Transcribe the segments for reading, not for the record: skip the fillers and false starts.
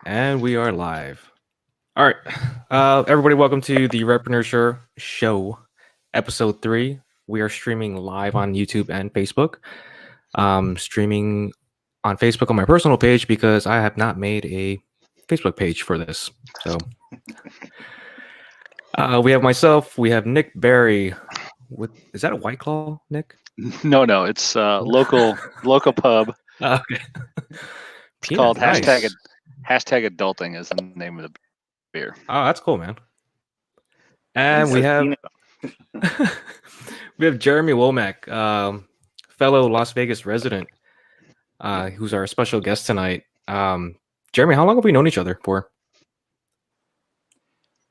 And we are live. All right. Everybody, welcome to the Repreneur Show, episode 3. We are streaming live on YouTube and Facebook. Streaming on Facebook on my personal page because I have not made a Facebook page for this. So we have myself, we have Nick Barry. Is that a White Claw, Nick? No, it's local pub. Okay. It's called nice. hashtag adulting is the name of the beer. Oh, that's cool, man. And we have we have Jeremy Womack, fellow Las Vegas resident, who's our special guest tonight. Jeremy, how long have we known each other for?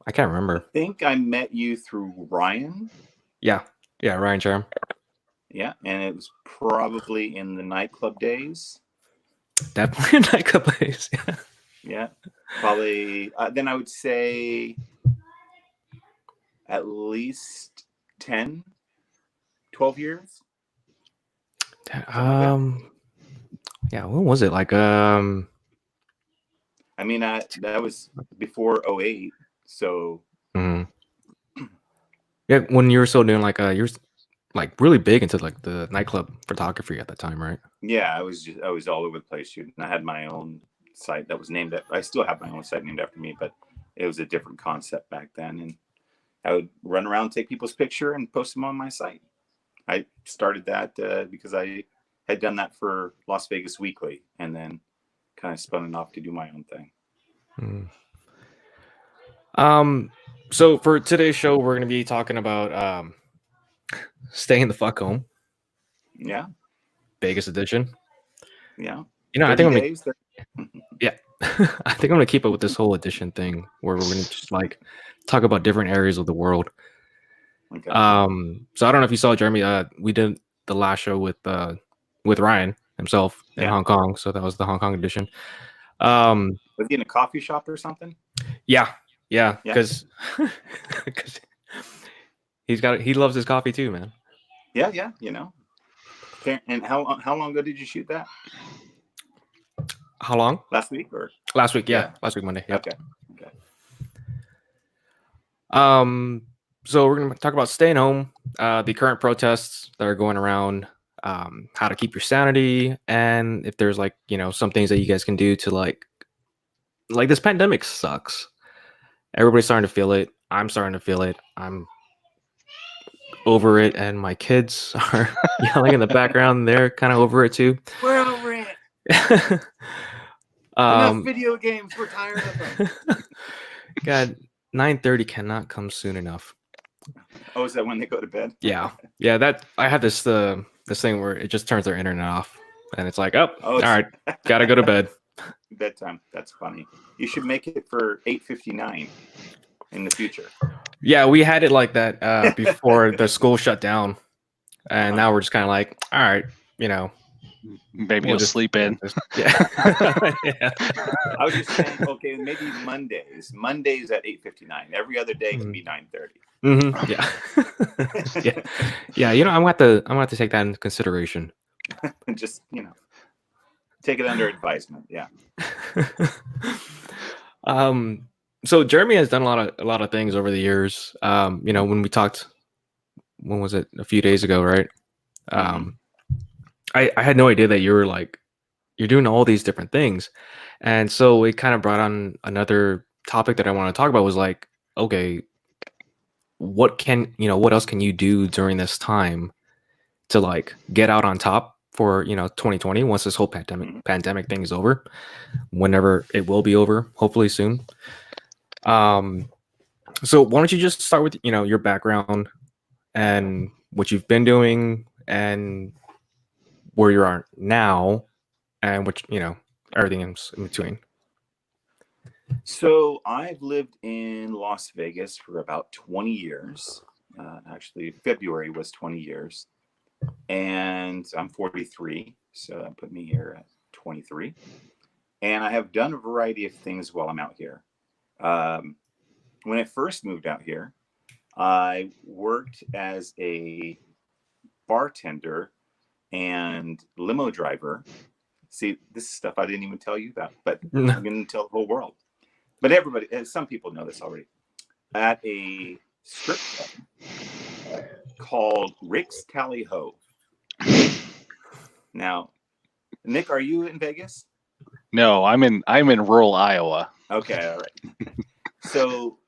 I can't remember. I think I met you through Ryan. Yeah, Ryan Charm. Yeah, and it was probably in the nightclub days. Definitely nightclub days. Yeah, probably. Then I would say at least 10, 12 years. Yeah, when was it? Like, I mean, that was before 08, so. Yeah, when you were still doing like you're like really big into like the nightclub photography at that time, right? Yeah, I was all over the place shooting. I had my own site that was named I still have my own site named after me, but it was a different concept back then, and I would run around, take people's picture, and post them on my site. I started that because I had done that for Las Vegas Weekly, and then kind of spun it off to do my own thing. So for today's show, we're going to be talking about staying the fuck home. Yeah. Vegas edition. Yeah. You know, I think yeah. I think I'm going to keep it with this whole edition thing where we're going to just like talk about different areas of the world. Okay. So I don't know if you saw, Jeremy, we did the last show with Ryan himself in Hong Kong. So that was the Hong Kong edition. Was he in a coffee shop or something? Yeah, because he loves his coffee too, man. Yeah, you know. And how long ago did you shoot that? How long? Last week or? Last week, yeah. Last week, Monday. Yeah. Okay. So we're gonna talk about staying home, the current protests that are going around, how to keep your sanity, and if there's like, you know, some things that you guys can do to like this pandemic sucks. Everybody's starting to feel it. I'm starting to feel it. I'm over it, and my kids are yelling in the background. They're kind of over it too. We're over it. Enough video games. We're tired of them. God, 9:30 cannot come soon enough. Oh, is that when they go to bed? Yeah. That I have this thing where it just turns their internet off, and it's like, all right, gotta go to bed. Bedtime. That's funny. You should make it for 8:59 in the future. Yeah, we had it like that before the school shut down, and now we're just kind of like, all right, you know, maybe you'll just sleep in. Yeah. I was just saying, okay, maybe Mondays at 8:59. Every other day can be 9:30. Yeah. You know, I'm gonna have to take that into consideration. Just, you know, take it under advisement. Yeah. So Jeremy has done a lot of things over the years. You know, when we talked, when was it? A few days ago, right? I had no idea that you're doing all these different things, and so it kind of brought on another topic that I want to talk about. Was like, okay, what else can you do during this time to like get out on top for 2020 once this whole pandemic thing is over, whenever it will be over, hopefully soon. So why don't you just start with your background and what you've been doing and where you are now and what everything in between. So I've lived in Las Vegas for about 20 years. Actually, February was 20 years. And I'm 43, so that put me here at 23. And I have done a variety of things while I'm out here. When I first moved out here, I worked as a bartender and limo driver See, this is stuff I didn't even tell you about, but No. I'm going to tell the whole world. But everybody, some people know this already. At a strip club called Rick's Tally Ho. Now, Nick, are you in Vegas? No, I'm in rural Iowa. Okay, all right. So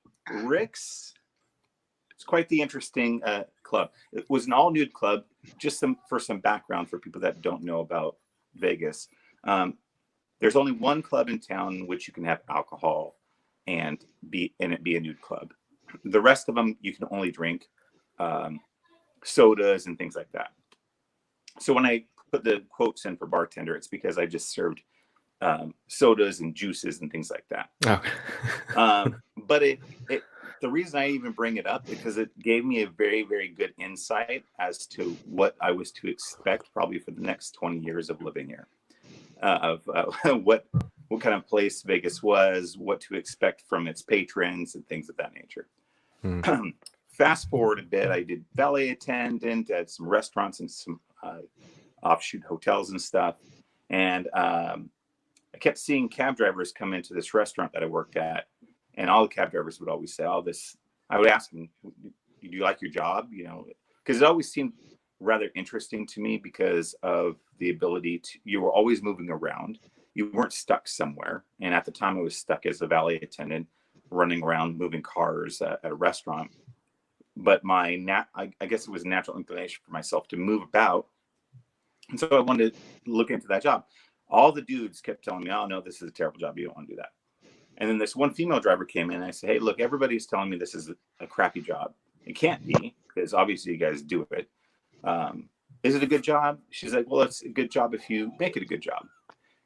Rick's, it's quite the interesting club. It was an all nude club. Just for some background for people that don't know about Vegas. There's only one club in town in which you can have alcohol and it be a nude club. The rest of them you can only drink sodas and things like that. So when I put the quotes in for bartender, it's because I just served sodas and juices and things like that. Okay. But the reason I even bring it up because it gave me a very, very good insight as to what I was to expect probably for the next 20 years of living here, what kind of place Vegas was, what to expect from its patrons and things of that nature. Fast forward a bit, I did valet attendant at some restaurants and some offshoot hotels and stuff. And I kept seeing cab drivers come into this restaurant that I worked at. And all the cab drivers would always say all this. I would ask them, do you like your job? You know, because it always seemed rather interesting to me because of the ability to, you were always moving around. You weren't stuck somewhere. And at the time I was stuck as a valet attendant, running around, moving cars at a restaurant. But I guess it was a natural inclination for myself to move about. And so I wanted to look into that job. All the dudes kept telling me, oh, no, this is a terrible job. You don't want to do that. And then this one female driver came in and I said, hey, look, everybody's telling me this is a crappy job. It can't be because obviously you guys do it. Is it a good job? She's like, well, it's a good job if you make it a good job.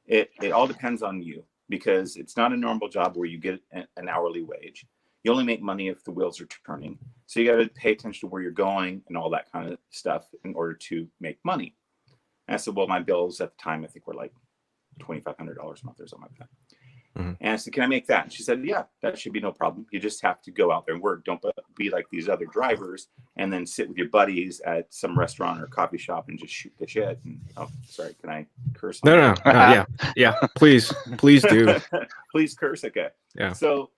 It all depends on you because it's not a normal job where you get an hourly wage. You only make money if the wheels are turning. So you got to pay attention to where you're going and all that kind of stuff in order to make money. And I said, well, my bills at the time, I think were like $2,500 a month or something like that. Mm-hmm. And I said, can I make that? And she said, yeah, that should be no problem. You just have to go out there and work. Don't be like these other drivers and then sit with your buddies at some restaurant or coffee shop and just shoot the shit. And, oh, sorry, can I curse? No. Yeah. Please do. Please curse. Okay. Yeah. So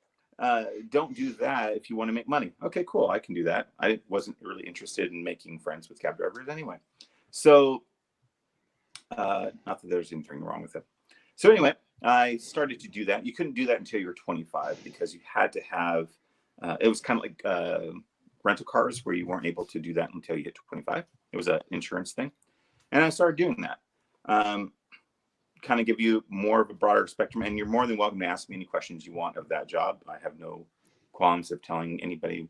don't do that if you want to make money. Okay, cool. I can do that. I wasn't really interested in making friends with cab drivers anyway. So not that there's anything wrong with it. So anyway, I started to do that. You couldn't do that until you were 25 because you had to have, it was kind of like rental cars where you weren't able to do that until you hit 25. It was an insurance thing. And I started doing that. Kind of give you more of a broader spectrum. And you're more than welcome to ask me any questions you want of that job. I have no qualms of telling anybody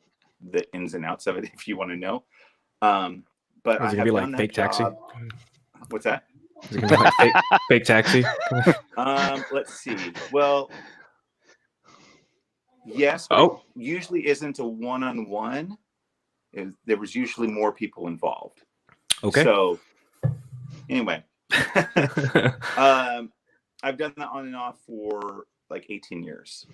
the ins and outs of it if you want to know. But is it gonna be like fake taxi? What's that? Is it gonna be like fake taxi? Let's see. Well, yes, but it usually isn't a one-on-one. There was usually more people involved. Okay. So anyway, I've done that on and off for like 18 years.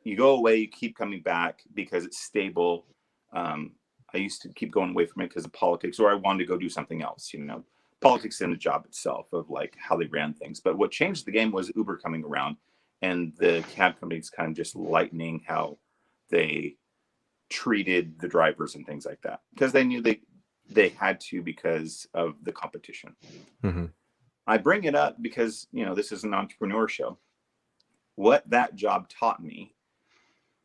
You go away, you keep coming back because it's stable. I used to keep going away from it because of politics, or I wanted to go do something else, you know. Politics in the job itself of like how they ran things. But what changed the game was Uber coming around and the cab companies kind of just lightening how they treated the drivers and things like that because they knew they had to because of the competition. Mm-hmm. I bring it up because, you know, this is an entrepreneur show. What that job taught me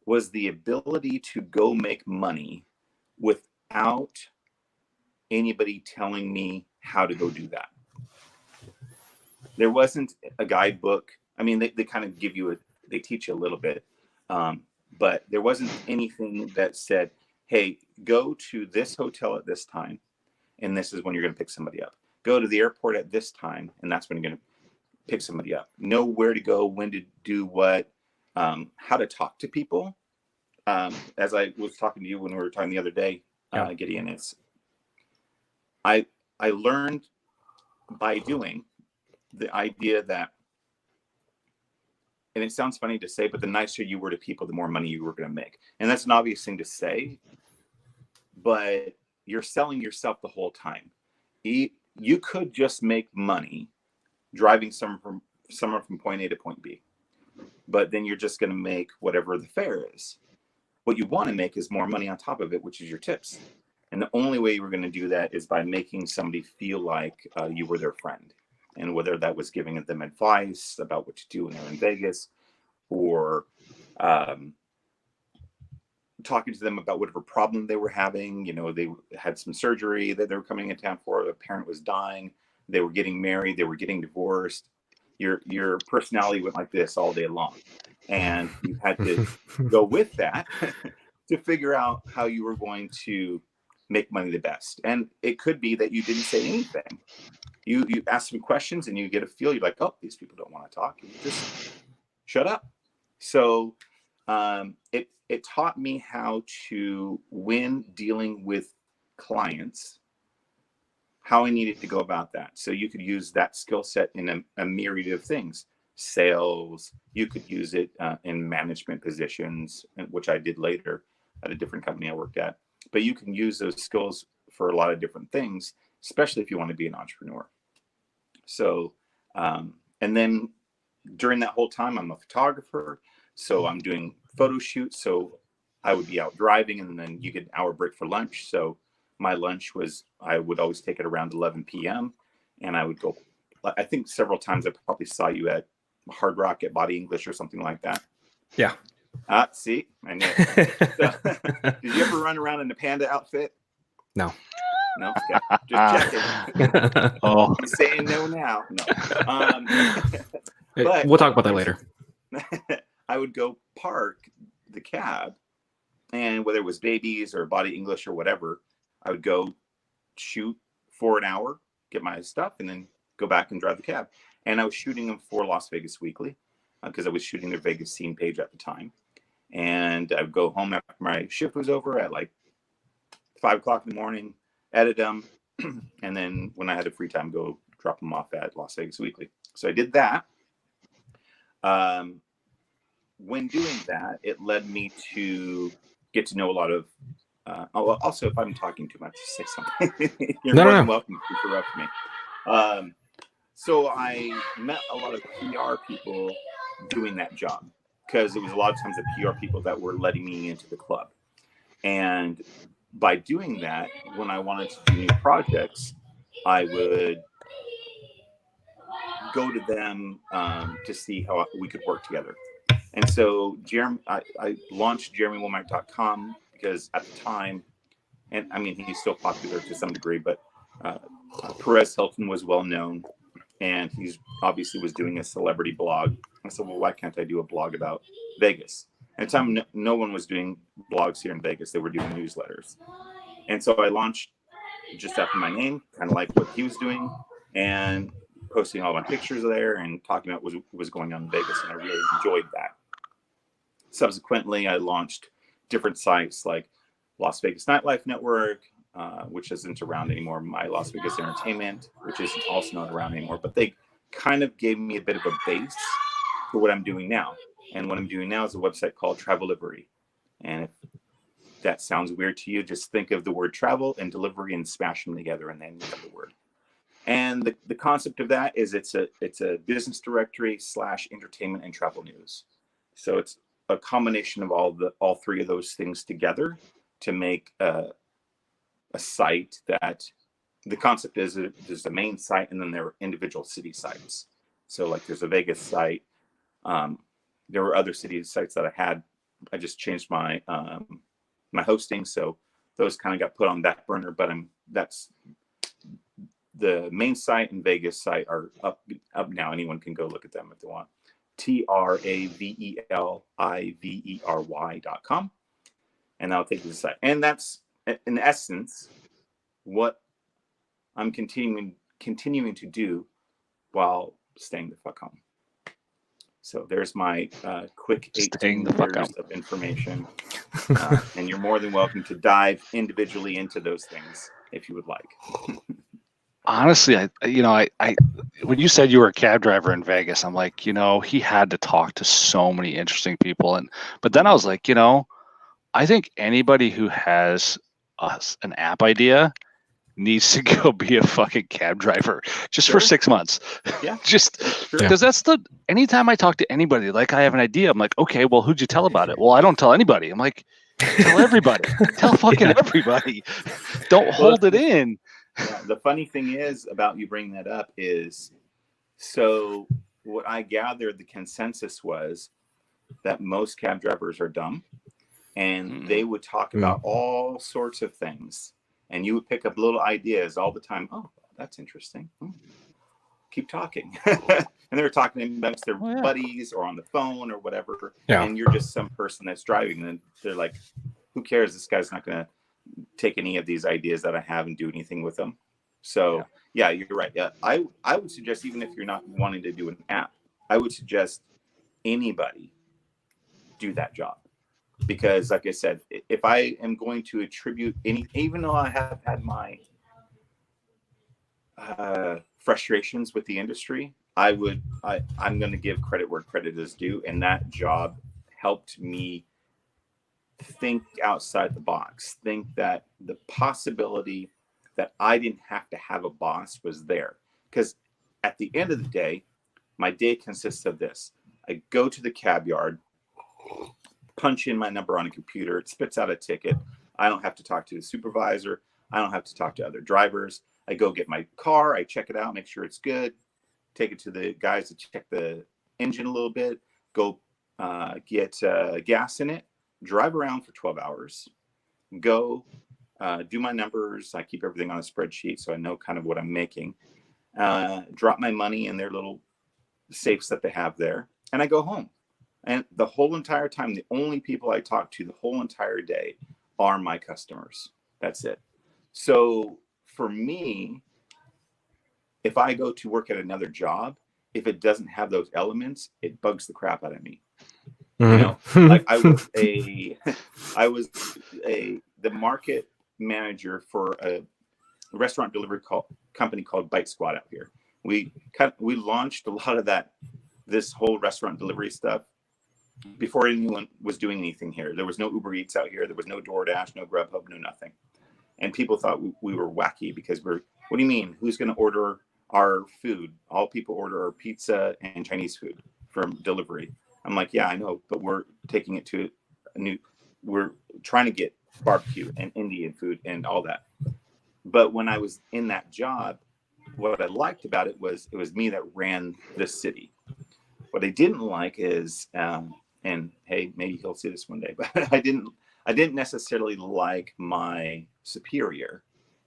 was the ability to go make money without anybody telling me how to go do that. There wasn't a guidebook. I mean, they kind of give you they teach you a little bit, but there wasn't anything that said, hey, go to this hotel at this time, and this is when you're going to pick somebody up. Go to the airport at this time, and that's when you're going to pick somebody up. Know where to go, when to do what, how to talk to people. As I was talking to you when we were talking the other day, Gideon, I learned by doing the idea that, and it sounds funny to say, but the nicer you were to people, the more money you were going to make. And that's an obvious thing to say, but you're selling yourself the whole time. You could just make money driving someone from point A to point B. But then you're just going to make whatever the fare is. What you want to make is more money on top of it, which is your tips. And the only way you were going to do that is by making somebody feel like you were their friend. And whether that was giving them advice about what to do when they're in Vegas, or talking to them about whatever problem they were having. You know, they had some surgery that they were coming in town for. A parent was dying. They were getting married. They were getting divorced. Your personality went like this all day long. And you had to go with that to figure out how you were going to make money the best. And it could be that you didn't say anything. You ask some questions and you get a feel. You're like, oh, these people don't want to talk. And you just shut up. So it taught me how to, when dealing with clients, how I needed to go about that. So you could use that skill set in a myriad of things. Sales, you could use it in management positions, which I did later at a different company I worked at. But you can use those skills for a lot of different things, especially if you want to be an entrepreneur. So, and then during that whole time, I'm a photographer. So I'm doing photo shoots. So I would be out driving, and then you get an hour break for lunch. So my lunch was, I would always take it around 11 p.m. and I would go, I think several times I probably saw you at Hard Rock at Body English or something like that. Yeah. See, I knew it. So, did you ever run around in a panda outfit? No. No, okay. Just checking. Oh, I'm saying no now. No. But we'll talk about that later. I would go park the cab, and whether it was Babies or Body English or whatever, I would go shoot for an hour, get my stuff, and then go back and drive the cab. And I was shooting them for Las Vegas Weekly because I was shooting their Vegas scene page at the time. And I would go home after my shift was over at like 5 o'clock in the morning, edit them, and then when I had a free time, go drop them off at Las Vegas Weekly. So I did that. When doing that, it led me to get to know a lot of. Also, if I'm talking too much, say something. You're more than welcome to interrupt me. So I met a lot of PR people doing that job, because it was a lot of times the PR people that were letting me into the club. And by doing that, when I wanted to do new projects, I would go to them to see how we could work together. And so I launched JeremyWomack.com because at the time, and I mean, he's still popular to some degree, but Perez Hilton was well known, and he's obviously was doing a celebrity blog. I said, well, why can't I do a blog about Vegas? At the time, no one was doing blogs here in Vegas. They were doing newsletters. And so I launched just after my name, kind of like what he was doing, and posting all my pictures there and talking about what was going on in Vegas. And I really enjoyed that. Subsequently, I launched different sites like Las Vegas Nightlife Network, which isn't around anymore. My Las Vegas Entertainment, which isn't also not around anymore. But they kind of gave me a bit of a base for what I'm doing now. And what I'm doing now is a website called Travelivery. And if that sounds weird to you, just think of the word travel and delivery and smash them together, and then you have the word. And the concept of that is it's a business directory / entertainment and travel news. So it's a combination of all three of those things together to make a site that the concept is there's the main site, and then there are individual city sites. So like there's a Vegas site. There were other city sites that I had. I just changed my my hosting, so those kind of got put on back burner. But that's the main site and Vegas site are up now. Anyone can go look at them if they want. TRAVELIVERY.com, and that'll take you to the site. And that's in essence what I'm continuing to do while staying the fuck home. So there's my quick 18 years of information, and you're more than welcome to dive individually into those things if you would like. Honestly, I when you said you were a cab driver in Vegas, I'm like, he had to talk to so many interesting people, but then I was like, I think anybody who has an app idea needs to go be a fucking cab driver just Sure. for 6 months. Yeah. Just Sure. because that's anytime I talk to anybody, like I have an idea, I'm like, okay, well, who'd you tell about it? Well, I don't tell anybody. I'm like, tell everybody. Tell fucking everybody. Don't hold it in. Yeah, the funny thing is about you bringing that up is, so what I gathered the consensus was that most cab drivers are dumb, and they would talk about all sorts of things, and you would pick up little ideas all the time. Oh, that's interesting. Keep talking. And they were talking amongst their buddies or on the phone or whatever. Yeah. And you're just some person that's driving, and they're like, who cares? This guy's not going to take any of these ideas that I have and do anything with them. So yeah, you're right. Yeah, I would suggest, even if you're not wanting to do an app, I would suggest anybody do that job, because like I said, if I am going to attribute any, even though I have had my frustrations with the industry, I'm going to give credit where credit is due, and that job helped me think outside the box, think that the possibility that I didn't have to have a boss was there. Because at the end of the day, my day consists of this. I go to the cab yard, punch in my number on a computer, it spits out a ticket. I don't have to talk to the supervisor. I don't have to talk to other drivers. I go get my car, I check it out, make sure it's good, take it to the guys to check the engine a little bit, go get gas in it, drive around for 12 hours, go do my numbers. I keep everything on a spreadsheet so I know kind of what I'm making. Drop my money in their little safes that they have there, and I go home. And the whole entire time, the only people I talk to the whole entire day are my customers. That's it. So for me, if I go to work at another job, if it doesn't have those elements, it bugs the crap out of me. You know, like I was the market manager for a restaurant delivery company called Bite Squad out here. We launched a lot of this whole restaurant delivery stuff before anyone was doing anything here. There was no Uber Eats out here. There was no DoorDash, no Grubhub, no nothing. And people thought we were wacky because what do you mean? Who's going to order our food? All people order are pizza and Chinese food from delivery. I'm like, yeah, I know, but we're taking it to we're trying to get barbecue and Indian food and all that. But when I was in that job, what I liked about it was me that ran the city. What I didn't like is, and hey, maybe he'll see this one day, but I didn't necessarily like my superior,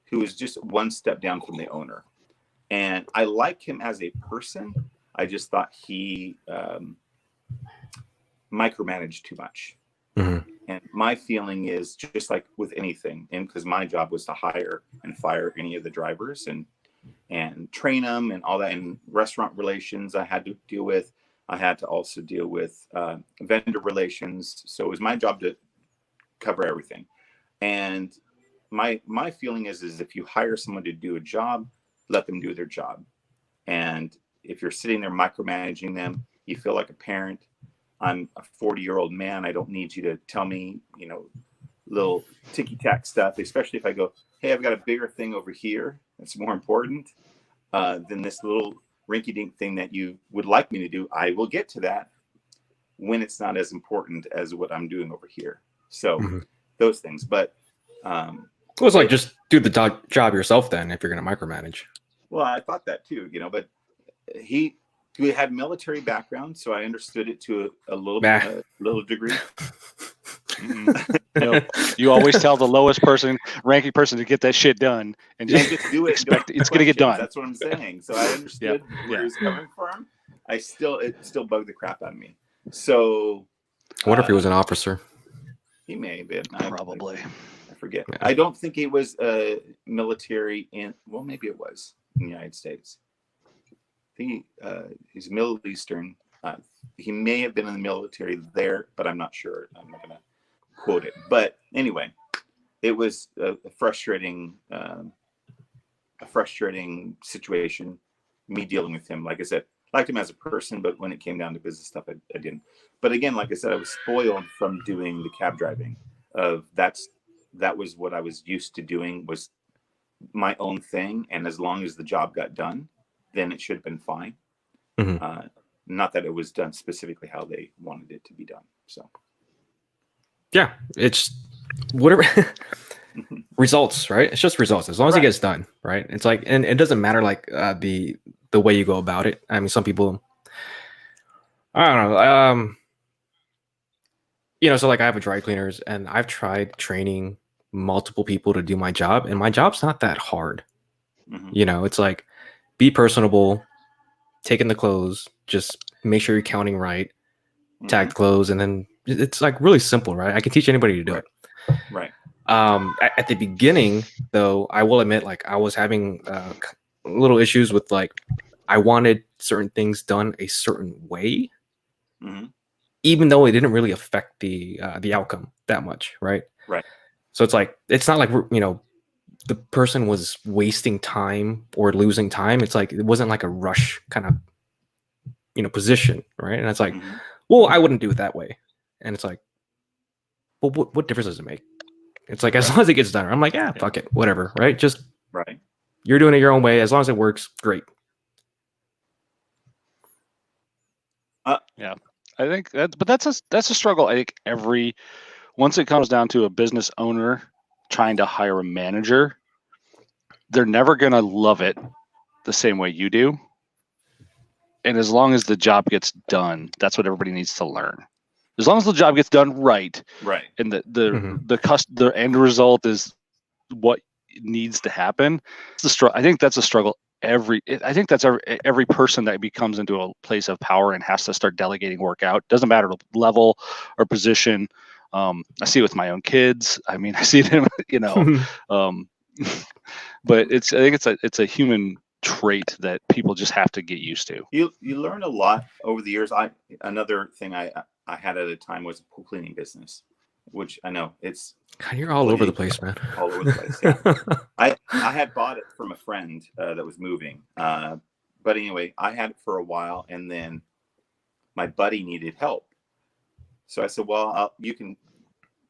who was just one step down from the owner. And I like him as a person. I just thought he micromanaged too much. Mm-hmm. And my feeling is just like with anything, and because my job was to hire and fire any of the drivers and train them and all that, and restaurant relations I had to deal with. I had to also deal with vendor relations. So it was my job to cover everything. And my feeling is if you hire someone to do a job, let them do their job. And if you're sitting there micromanaging them, you feel like a parent. I'm a 40-year-old man. I don't need you to tell me, little ticky-tack stuff, especially if I go, hey, I've got a bigger thing over here that's more important than this little rinky-dink thing that you would like me to do. I will get to that when it's not as important as what I'm doing over here. So those things. But it was like, just do the job yourself then if you're going to micromanage. Well, I thought that too, but he had military background, so I understood it to a little degree. You always tell the ranking person to get that shit done, and just do it. Expect it's going to get done. That's what I'm saying. So I understood where he was coming from. It still bugged the crap out of me. So I wonder if he was an officer. He may have been. Probably. I forget. Yeah. I don't think he was military well, maybe it was in the United States. I think he's Middle Eastern. He may have been in the military there, but I'm not sure. I'm not going to quote it. But anyway, it was a frustrating situation, me dealing with him. Like I said, liked him as a person, but when it came down to business stuff, I didn't. But again, like I said, I was spoiled from doing the cab driving. That was what I was used to doing, was my own thing, and as long as the job got done, then it should have been fine. Mhm. Not that it was done specifically how they wanted it to be done. So Yeah, it's whatever. Results, right? It's just results. As long as it Right. gets done, right? It's like, and it doesn't matter like the way you go about it. I mean, some people, I don't know. So like I have a dry cleaners, and I've tried training multiple people to do my job, and my job's not that hard. Mhm. It's like be personable, taking the clothes, just make sure you're counting right, tag Mhm. the clothes, and then it's like really simple, right? I can teach anybody to do Right. it. Right. At the beginning, though, I will admit, like I was having little issues with like I wanted certain things done a certain way, Mhm. even though it didn't really affect the outcome that much, right? Right. So it's like it's not like the person was wasting time or losing time. It's like it wasn't like a rush kind of position, right? And it's like, Mhm. well, I wouldn't do it that way, and it's like, well, what difference does it make? It's like as Right. long as it gets done, I'm like, yeah, Yeah. fuck it, whatever, right? Just Right. you're doing it your own way. As long as it works, great. Yeah. I think that's a struggle. I think once it comes down to a business owner trying to hire a manager, they're never gonna love it the same way you do. And as long as the job gets done, that's what everybody needs to learn. As long as the job gets done right, Right. and Mhm. the end result is what needs to happen, I think that's a struggle. I think that's every person that becomes into a place of power and has to start delegating work out. Doesn't matter the level or position. I see it with my own kids. I mean, I see them, um, but I think it's a human trait that people just have to get used to. You learn a lot over the years. Another thing I had at a time was a pool cleaning business, which I know it's God, you're all over the completely place, man. all over the place. Yeah. I had bought it from a friend that was moving. But anyway, I had it for a while, and then my buddy needed help. So I said, well, you can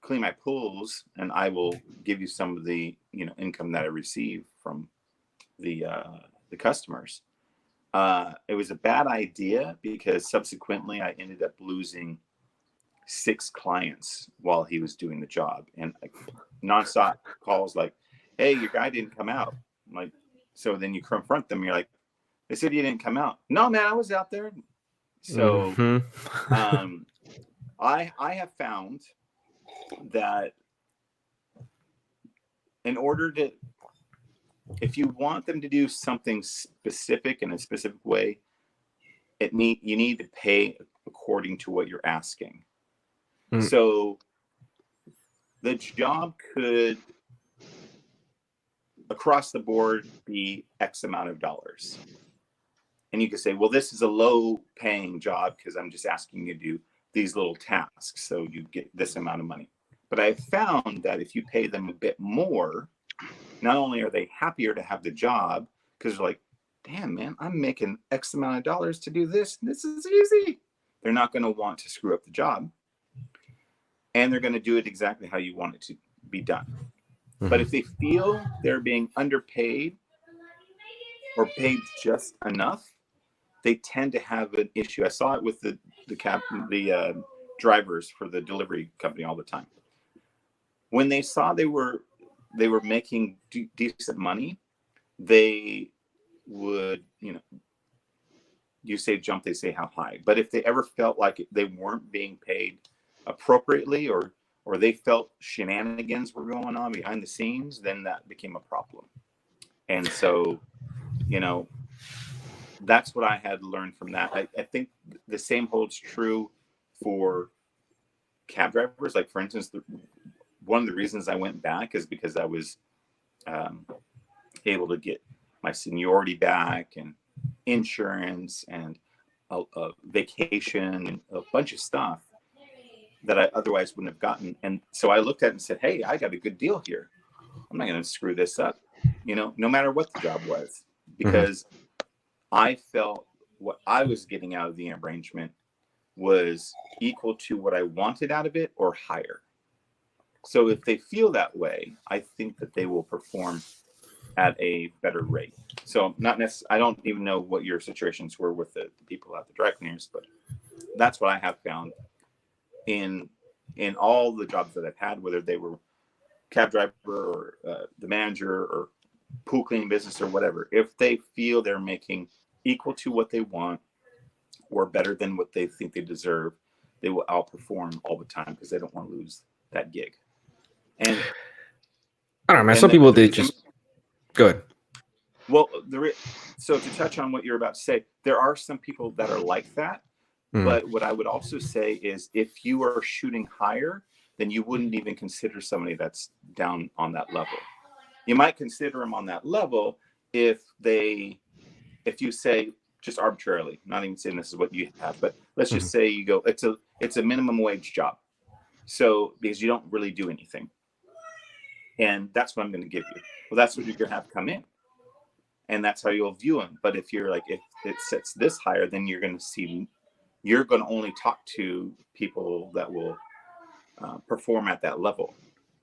clean my pools, and I will give you some of the income that I receive from the customers. It was a bad idea because subsequently I ended up losing 6 clients while he was doing the job, and nonstop calls like, "Hey, your guy didn't come out." I'm like, so then you confront them. You're like, "They said you didn't come out." "No, man, I was out there." So Mhm. I have found that in order to, if you want them to do something specific in a specific way, you need to pay according to what you're asking. Mm. So the job could across the board be X amount of dollars. And you could say, well, this is a low paying job because I'm just asking you to do these little tasks. So you get this amount of money. But I found that if you pay them a bit more, not only are they happier to have the job, because they're like, damn, man, I'm making X amount of dollars to do this. This is easy. They're not going to want to screw up the job. And they're going to do it exactly how you want it to be done. But if they feel they're being underpaid or paid just enough, they tend to have an issue. I saw it with the drivers for the delivery company all the time. When they saw they were making decent money, they would, you say jump, they say how high. But if they ever felt like they weren't being paid appropriately, or they felt shenanigans were going on behind the scenes, then that became a problem. And so, that's what I had learned from that. I think the same holds true for cab drivers. Like, for instance, one of the reasons I went back is because I was able to get my seniority back and insurance and a vacation and a bunch of stuff that I otherwise wouldn't have gotten. And so I looked at it and said, hey, I got a good deal here. I'm not going to screw this up, no matter what the job was, because I felt what I was getting out of the arrangement was equal to what I wanted out of it or higher. So if they feel that way, I think that they will perform at a better rate. So not necessarily, I don't even know what your situations were with the people at the dry cleaners, but that's what I have found in all the jobs that I've had, whether they were cab driver or the manager or pool cleaning business or whatever. If they feel they're making equal to what they want or better than what they think they deserve, they will outperform all the time because they don't want to lose that gig. And I don't know, man. Some people, they just good. Well, so to touch on what you're about to say, there are some people that are like that. But what I would also say is if you are shooting higher, then you wouldn't even consider somebody that's down on that level. You might consider them on that level if you say, just arbitrarily, not even saying this is what you have, but let's just say you go, it's a minimum wage job. So because you don't really do anything. And that's what I'm going to give you. Well, that's what you're going to have come in. And that's how you'll view them. But if you're like, if it sets this higher, then you're going to only talk to people that will perform at that level,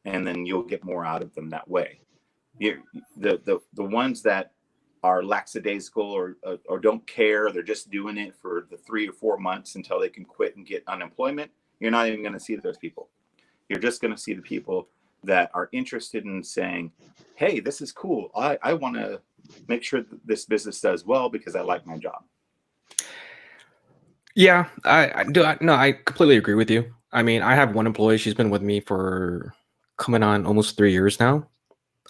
and then you'll get more out of them that way. The ones that are lackadaisical or don't care, they're just doing it for the 3 or 4 months until they can quit and get unemployment. You're not even going to see those people. You're just going to see the people that are interested in saying, hey, this is cool. I want to make sure that this business does well because I like my job. Yeah, I do. No, I completely agree with you. I mean, I have one employee. She's been with me for coming on almost 3 years now.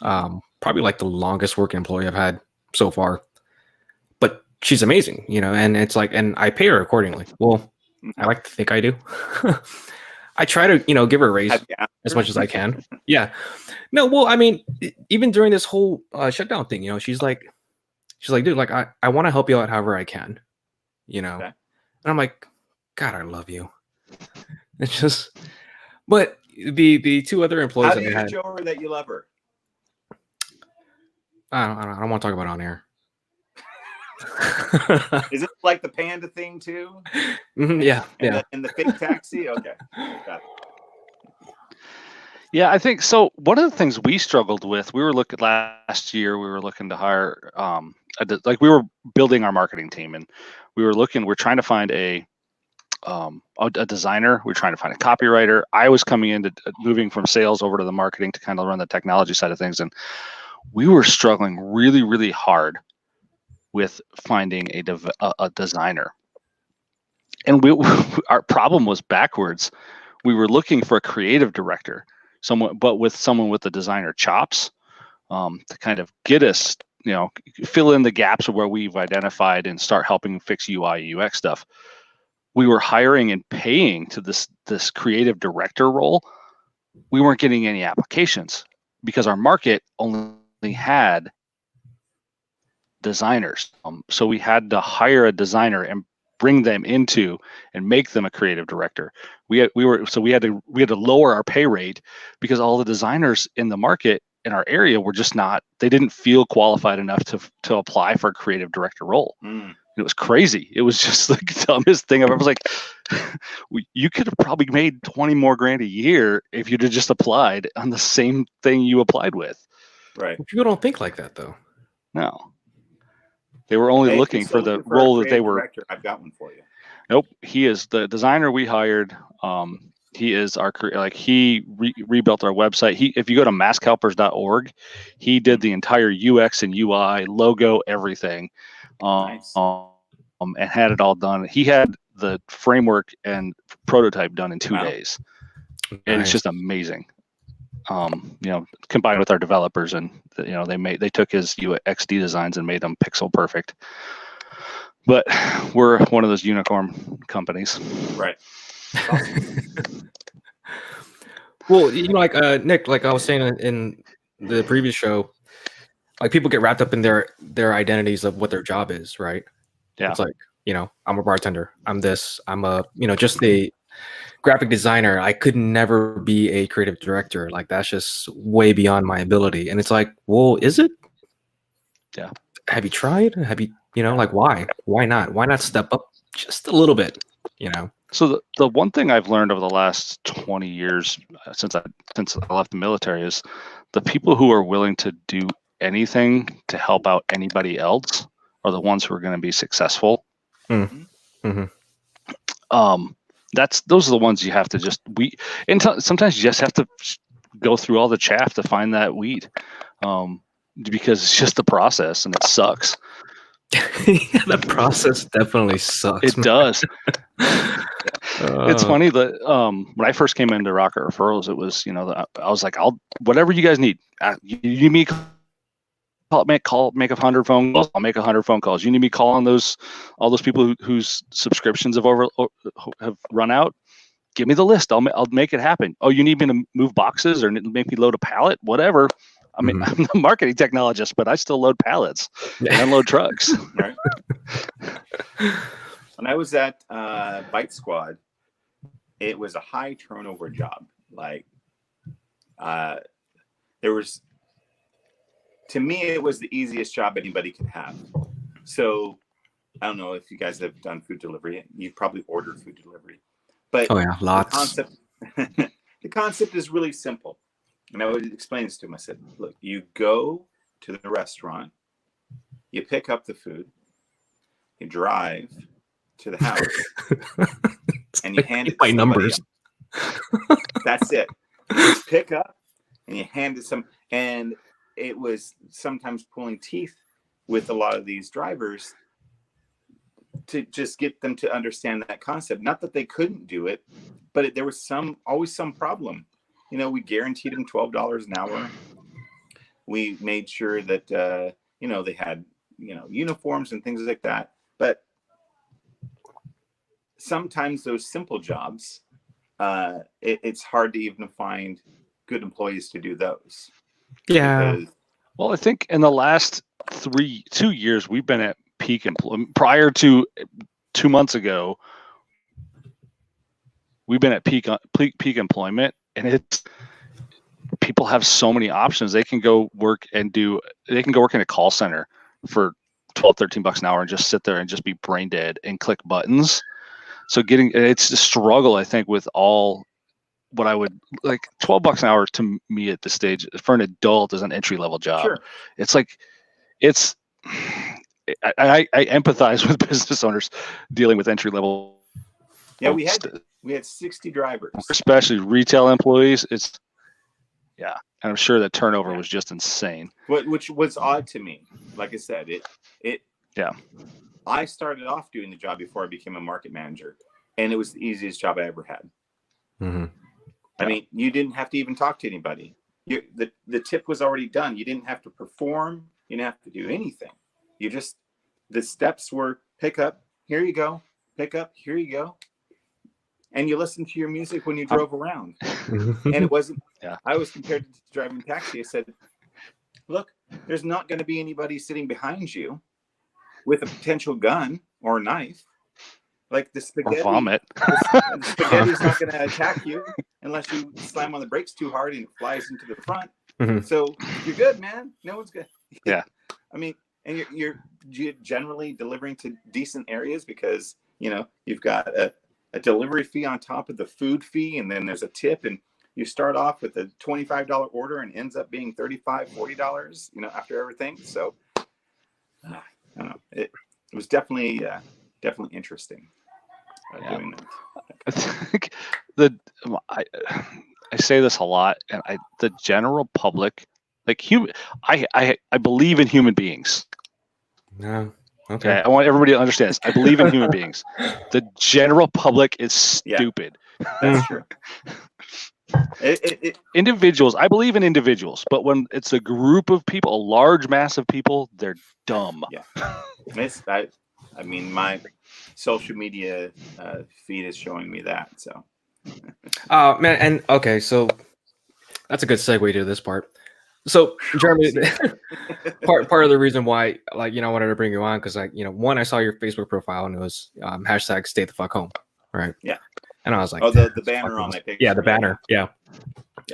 Probably like the longest working employee I've had so far. But she's amazing, and it's like, and I pay her accordingly. Well, I like to think I do. I try to, give her a raise as much as I can. Yeah. No, well, I mean, even during this whole shutdown thing, she's like, dude, like, I want to help you out however I can, Okay. And I'm like, God, I love you. It's just, but the two other employees How do that you I had, show her that you love her? I don't want to talk about it on air. Is it like the panda thing too? Yeah. And the fake taxi? Okay. Got it. Yeah, I think so. One of the things we struggled with, we were looking last year, we were looking to hire, we were building our marketing team, and we're trying to find a designer. We're trying to find a copywriter. I was coming into moving from sales over to the marketing to kind of run the technology side of things. And we were struggling really, really hard with finding a designer. And our problem was backwards. We were looking for a creative director, someone with the designer chops, to kind of get us, fill in the gaps of where we've identified and start helping fix UI UX stuff. We were hiring and paying to this creative director role. We weren't getting any applications because our market only had designers. So we had to hire a designer and bring them into and make them a creative director. We had to lower our pay rate because all the designers in the market in our area were just not, they didn't feel qualified enough to apply for a creative director role. It was crazy. It was just the dumbest thing I've ever was like, you could have probably made 20 more grand a year if you'd have just applied on the same thing you applied with. Right. People don't think like that though. No. They were only looking for the role that they were. Director, I've got one for you. Nope. He is the designer we hired. He is our, he rebuilt our website. If you go to maskhelpers.org, he did the entire UX and UI, logo, everything. Nice. And had it all done. He had the framework and prototype done in 2 days. And it's just amazing. Combined with our developers, and they took his UXD designs and made them pixel perfect. But we're one of those unicorn companies. Right. Awesome. Well, like Nick, like I was saying in the previous show, like people get wrapped up in their identities of what their job is, right? Yeah. It's like, I'm a bartender. I'm this. I'm a, just a graphic designer. I could never be a creative director. Like that's just way beyond my ability. And it's like, well, is it? Yeah. Have you tried? Have you, like why? Why not? Why not step up just a little bit? So the one thing I've learned over the last 20 years since I left the military is the people who are willing to do anything to help out anybody else are the ones who are going to be successful. Mm-hmm. Those are the ones you have to just sometimes you just have to go through all the chaff to find that weed, because it's just the process and it sucks. Yeah, the process definitely sucks. It does. It's funny that when I first came into Rocket Referrals, it was, I was like, whatever you guys need. You need me make 100 phone calls. I'll make 100 phone calls. You need me calling all those people whose subscriptions have run out. Give me the list. I'll make it happen. Oh, you need me to move boxes or make me load a pallet? Whatever. I mean, I'm the marketing technologist, but I still load pallets and unload trucks. Right. When I was at Bite Squad, it was a high turnover job. Like, to me, it was the easiest job anybody could have. So I don't know if you guys have done food delivery. You've probably ordered food delivery. But lots. The concept is really simple. And I would explain this to them. I said, look, you go to the restaurant, you pick up the food, you drive to the house, and you hand it to numbers. That's it. You just pick up and you hand it some. And it was sometimes pulling teeth with a lot of these drivers to just get them to understand that concept. Not that they couldn't do it, but there was always some problem. We guaranteed them $12 an hour. We made sure that, they had, uniforms and things like that. But sometimes those simple jobs, it's hard to even find good employees to do those. Yeah. Well, I think in the last 2 years, we've been at peak employment. Prior to 2 months ago, we've been at peak employment, and people have so many options. They can go work in a call center for $12-13 an hour and just sit there and just be brain dead and click buttons. So it's a struggle, I think, with all what I would like. $12 an hour to me at this stage for an adult is an entry level job. Sure. It's like, I empathize with business owners dealing with entry level. Yeah, we had 60 drivers, especially retail employees. And I'm sure that turnover was just insane. Which was odd to me. Like I said, I started off doing the job before I became a market manager, and it was the easiest job I ever had. Mm-hmm. I mean, you didn't have to even talk to anybody. The tip was already done. You didn't have to perform. You didn't have to do anything. The steps were pick up, here you go. Pick up, here you go. And you listened to your music when you drove around. And it wasn't, I was compared to driving a taxi. I said, look, there's not going to be anybody sitting behind you with a potential gun or knife. Like the spaghetti. Or vomit. The spaghetti's not going to attack you unless you slam on the brakes too hard and it flies into the front. Mm-hmm. So you're good, man. No one's good. Yeah. I mean, and you're generally delivering to decent areas because, you've got a delivery fee on top of the food fee, and then there's a tip, and you start off with a $25 order and ends up being $35, $40, after everything. So I don't know. It was definitely interesting doing that. I think I say this a lot, and the general public, like I believe in human beings. No. Okay. I want everybody to understand this. I believe in human beings. The general public is stupid. That's true. Individuals, I believe in individuals, but when it's a group of people, a large mass of people, they're dumb. Yeah. I mean, my social media feed is showing me that. So. Man, and okay, so that's a good segue to this part. So, Jeremy, part of the reason why, I wanted to bring you on, because one, I saw your Facebook profile and it was hashtag stay the fuck home, right? Yeah. And I was like, the banner on my picture. Yeah, the banner. Yeah.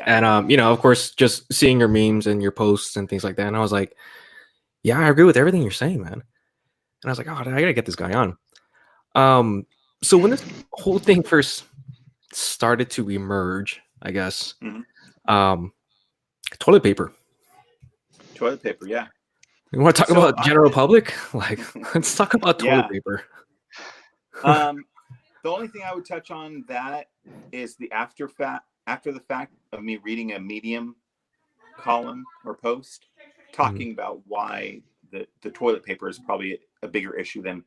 And of course, just seeing your memes and your posts and things like that, and I was like, yeah, I agree with everything you're saying, man. And I was like, oh, I gotta get this guy on. So when this whole thing first started to emerge, I guess, toilet paper. Toilet paper, yeah. You want to talk So about general public? Like, let's talk about toilet yeah. paper. The only thing I would touch on that is the after the fact of me reading a Medium column or post talking about why the toilet paper is probably a bigger issue than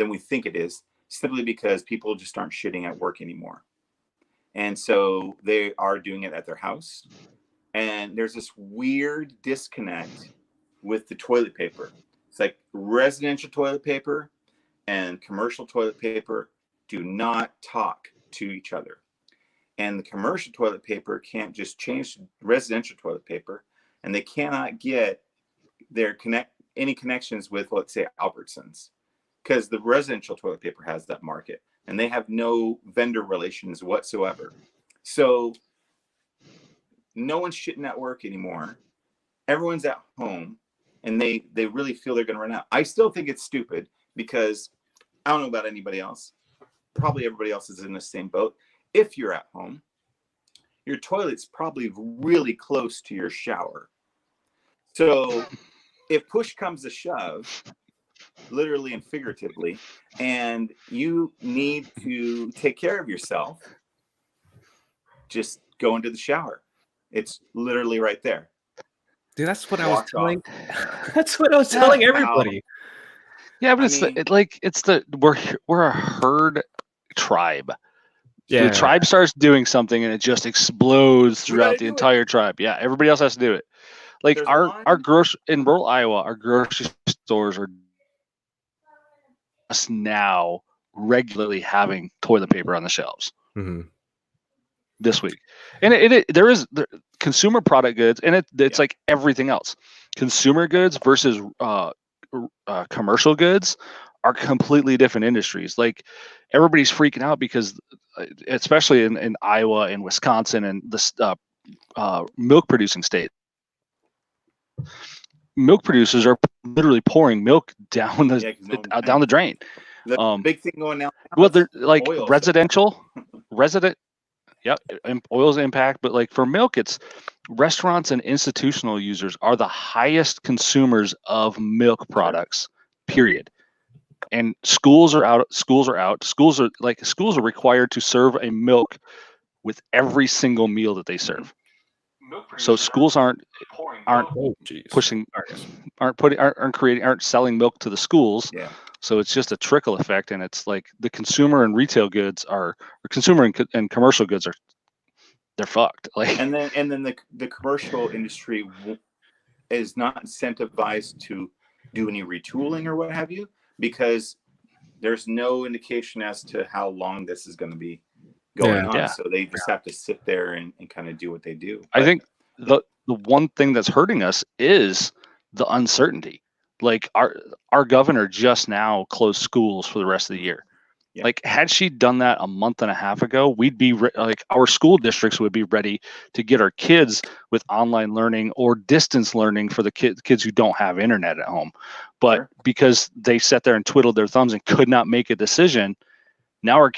we think it is, simply because people just aren't shitting at work anymore. And so they are doing it at their house. And there's this weird disconnect with the toilet paper. It's like residential toilet paper and commercial toilet paper do not talk to each other. And the commercial toilet paper can't just change residential toilet paper, and they cannot get any connections with, let's say, Albertsons, because the residential toilet paper has that market, and they have no vendor relations whatsoever. So no one's shitting at work anymore. Everyone's at home, and they really feel they're going to run out. I still think it's stupid, because I don't know about anybody else. Probably everybody else is in the same boat. If you're at home, your toilet's probably really close to your shower. So if push comes to shove, literally and figuratively, and you need to take care of yourself, just go into the shower. It's literally right there. Dude, that's what I was Walk telling. off. That's what I was telling everybody. Yeah, but we're a herd tribe. Yeah. The tribe starts doing something and it just explodes We gotta throughout the do it. entire tribe. Yeah, everybody else has to do it. Like There's our one- in rural Iowa, our grocery stores are just now regularly having toilet paper on the shelves Mhm. this week. And there is consumer product goods, and it's like everything else. Consumer goods versus commercial goods are completely different industries. Like everybody's freaking out because, especially in Iowa and Wisconsin and the milk producing state, milk producers are literally pouring milk down the drain. The big thing going now. Well, they're like oil. resident. Yep, oil's impact, but like for milk, it's restaurants and institutional users are the highest consumers of milk products. Period. And schools are out. Schools are required to serve a milk with every single meal that they serve. So schools aren't pushing, aren't selling milk to the schools. Yeah. So it's just a trickle effect, and it's like the consumer and retail goods consumer and commercial goods they're fucked. Like, and then the commercial industry is not incentivized to do any retooling or what have you, because there's no indication as to how long this is going to be going on. So they just have to sit there and kind of do what they do. I think the one thing that's hurting us is the uncertainty. Like our governor just now closed schools for the rest of the year. Yeah. Like had she done that a month and a half ago, we'd be like our school districts would be ready to get our kids with online learning or distance learning for the kids who don't have internet at home. But because they sat there and twiddled their thumbs and could not make a decision, now our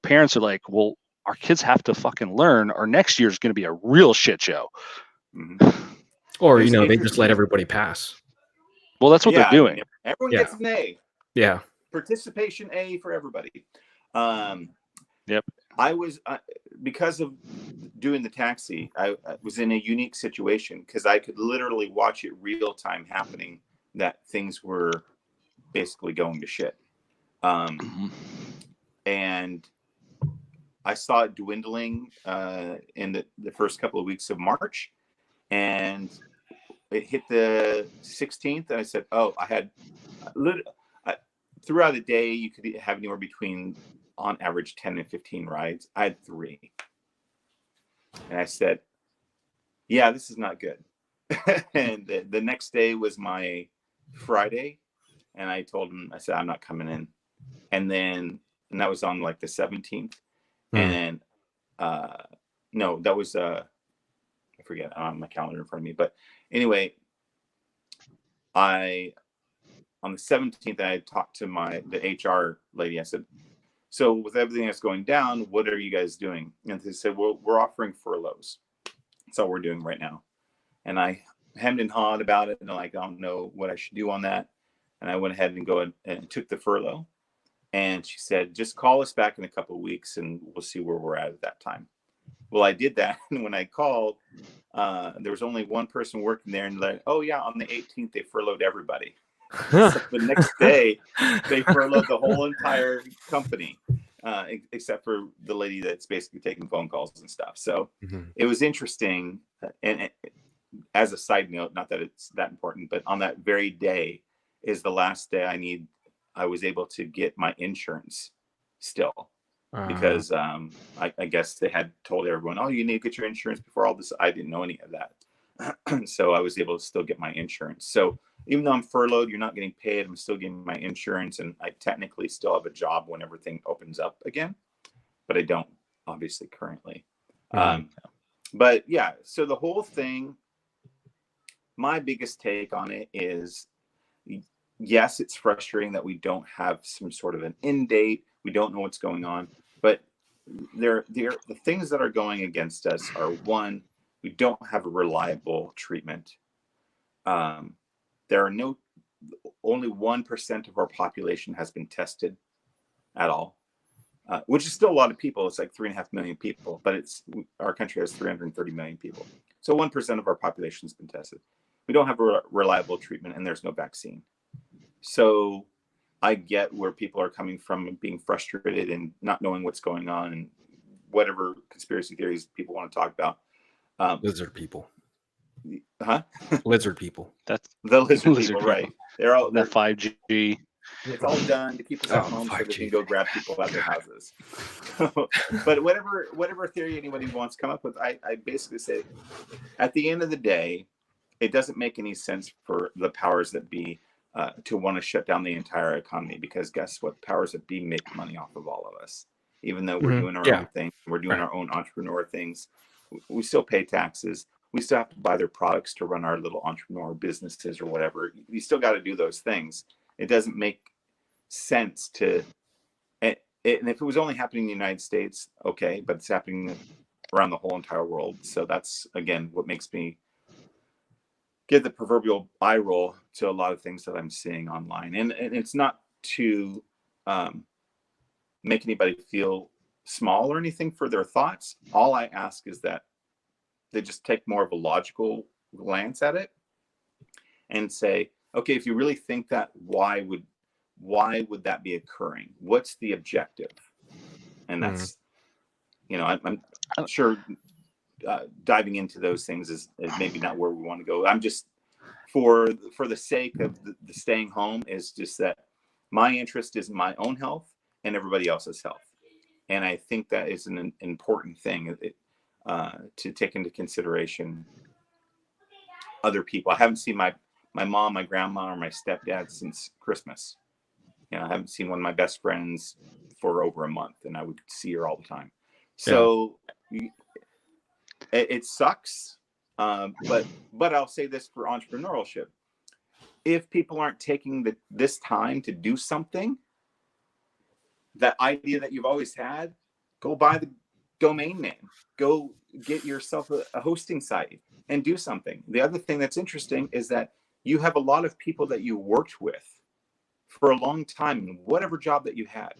parents are like, well, our kids have to fucking learn, or next year is going to be a real shit show. Mm-hmm. Or they just let everybody pass. Well, that's what they're doing. Everyone gets an A. Yeah. Participation A for everybody. Yep. I was because of doing the taxi, I was in a unique situation because I could literally watch it real time happening, that things were basically going to shit. And I saw it dwindling in the first couple of weeks of March, and it hit the 16th, and I said, "Oh, I had throughout the day you could have anywhere between, on average, 10 and 15 rides. I had 3, and I said, "Yeah, this is not good." And the next day was my Friday, and I told him, I said, "I'm not coming in," and that was on like the 17th. And no, that was I forget, I don't have my calendar in front of me, but anyway, on the 17th, I talked to the HR lady. I said, "So with everything that's going down, what are you guys doing?" And they said, "Well, we're offering furloughs. That's all we're doing right now." And I hemmed and hawed about it, and like, I don't know what I should do on that. And I went ahead and took the furlough. And she said, just call us back in a couple of weeks and we'll see where we're at that time. Well, I did that. And when I called, there was only one person working there, and like, oh yeah, on the 18th, they furloughed everybody. So the next day, they furloughed the whole entire company, except for the lady that's basically taking phone calls and stuff. So it was interesting. And as a side note, not that it's that important, but on that very day is the last day I was able to get my insurance still. Because I guess they had told everyone, oh, you need to get your insurance before all this. I didn't know any of that. So I was able to still get my insurance. So even though I'm furloughed, you're not getting paid, I'm still getting my insurance, and I technically still have a job when everything opens up again, but I don't obviously currently. But yeah, so the whole thing, my biggest take on it is, yes, it's frustrating that we don't have some sort of an end date. We don't know what's going on, but the things that are going against us are, one, we don't have a reliable treatment. There are only 1% of our population has been tested at all, which is still a lot of people. It's like 3.5 million people, but our country has 330 million people. So 1% of our population has been tested. We don't have a reliable treatment, and there's no vaccine. So I get where people are coming from and being frustrated and not knowing what's going on and whatever conspiracy theories people want to talk about. Lizard people. Huh? Lizard people. That's the lizard people, right? They're 5G. It's all done to keep us at home so they can go grab people at their houses. But whatever theory anybody wants to come up with, I basically say, at the end of the day, it doesn't make any sense for the powers that be to want to shut down the entire economy, because guess what? Powers that be make money off of all of us. Even though we're doing our own thing, we're doing our own entrepreneur things, we still pay taxes. We still have to buy their products to run our little entrepreneur businesses or whatever. You still got to do those things. It doesn't make sense to, and if it was only happening in the United States, okay, but it's happening around the whole entire world. So that's, again, what makes me get the proverbial eye roll to a lot of things that I'm seeing online. And it's not to make anybody feel small or anything for their thoughts. All I ask is that they just take more of a logical glance at it and say, okay, if you really think that, why would that be occurring? What's the objective? And that's, I'm sure diving into those things is maybe not where we want to go. I'm just, for the sake of the staying home, is just that my interest is my own health and everybody else's health. And I think that is an important thing to take into consideration other people. I haven't seen my mom, my grandma, or my stepdad since Christmas. I haven't seen one of my best friends for over a month, and I would see her all the time. So it sucks. But I'll say this for entrepreneurship: if people aren't taking this time to do something, that idea that you've always had, go buy the domain name, go get yourself a hosting site and do something. The other thing that's interesting is that you have a lot of people that you worked with for a long time in whatever job that you had.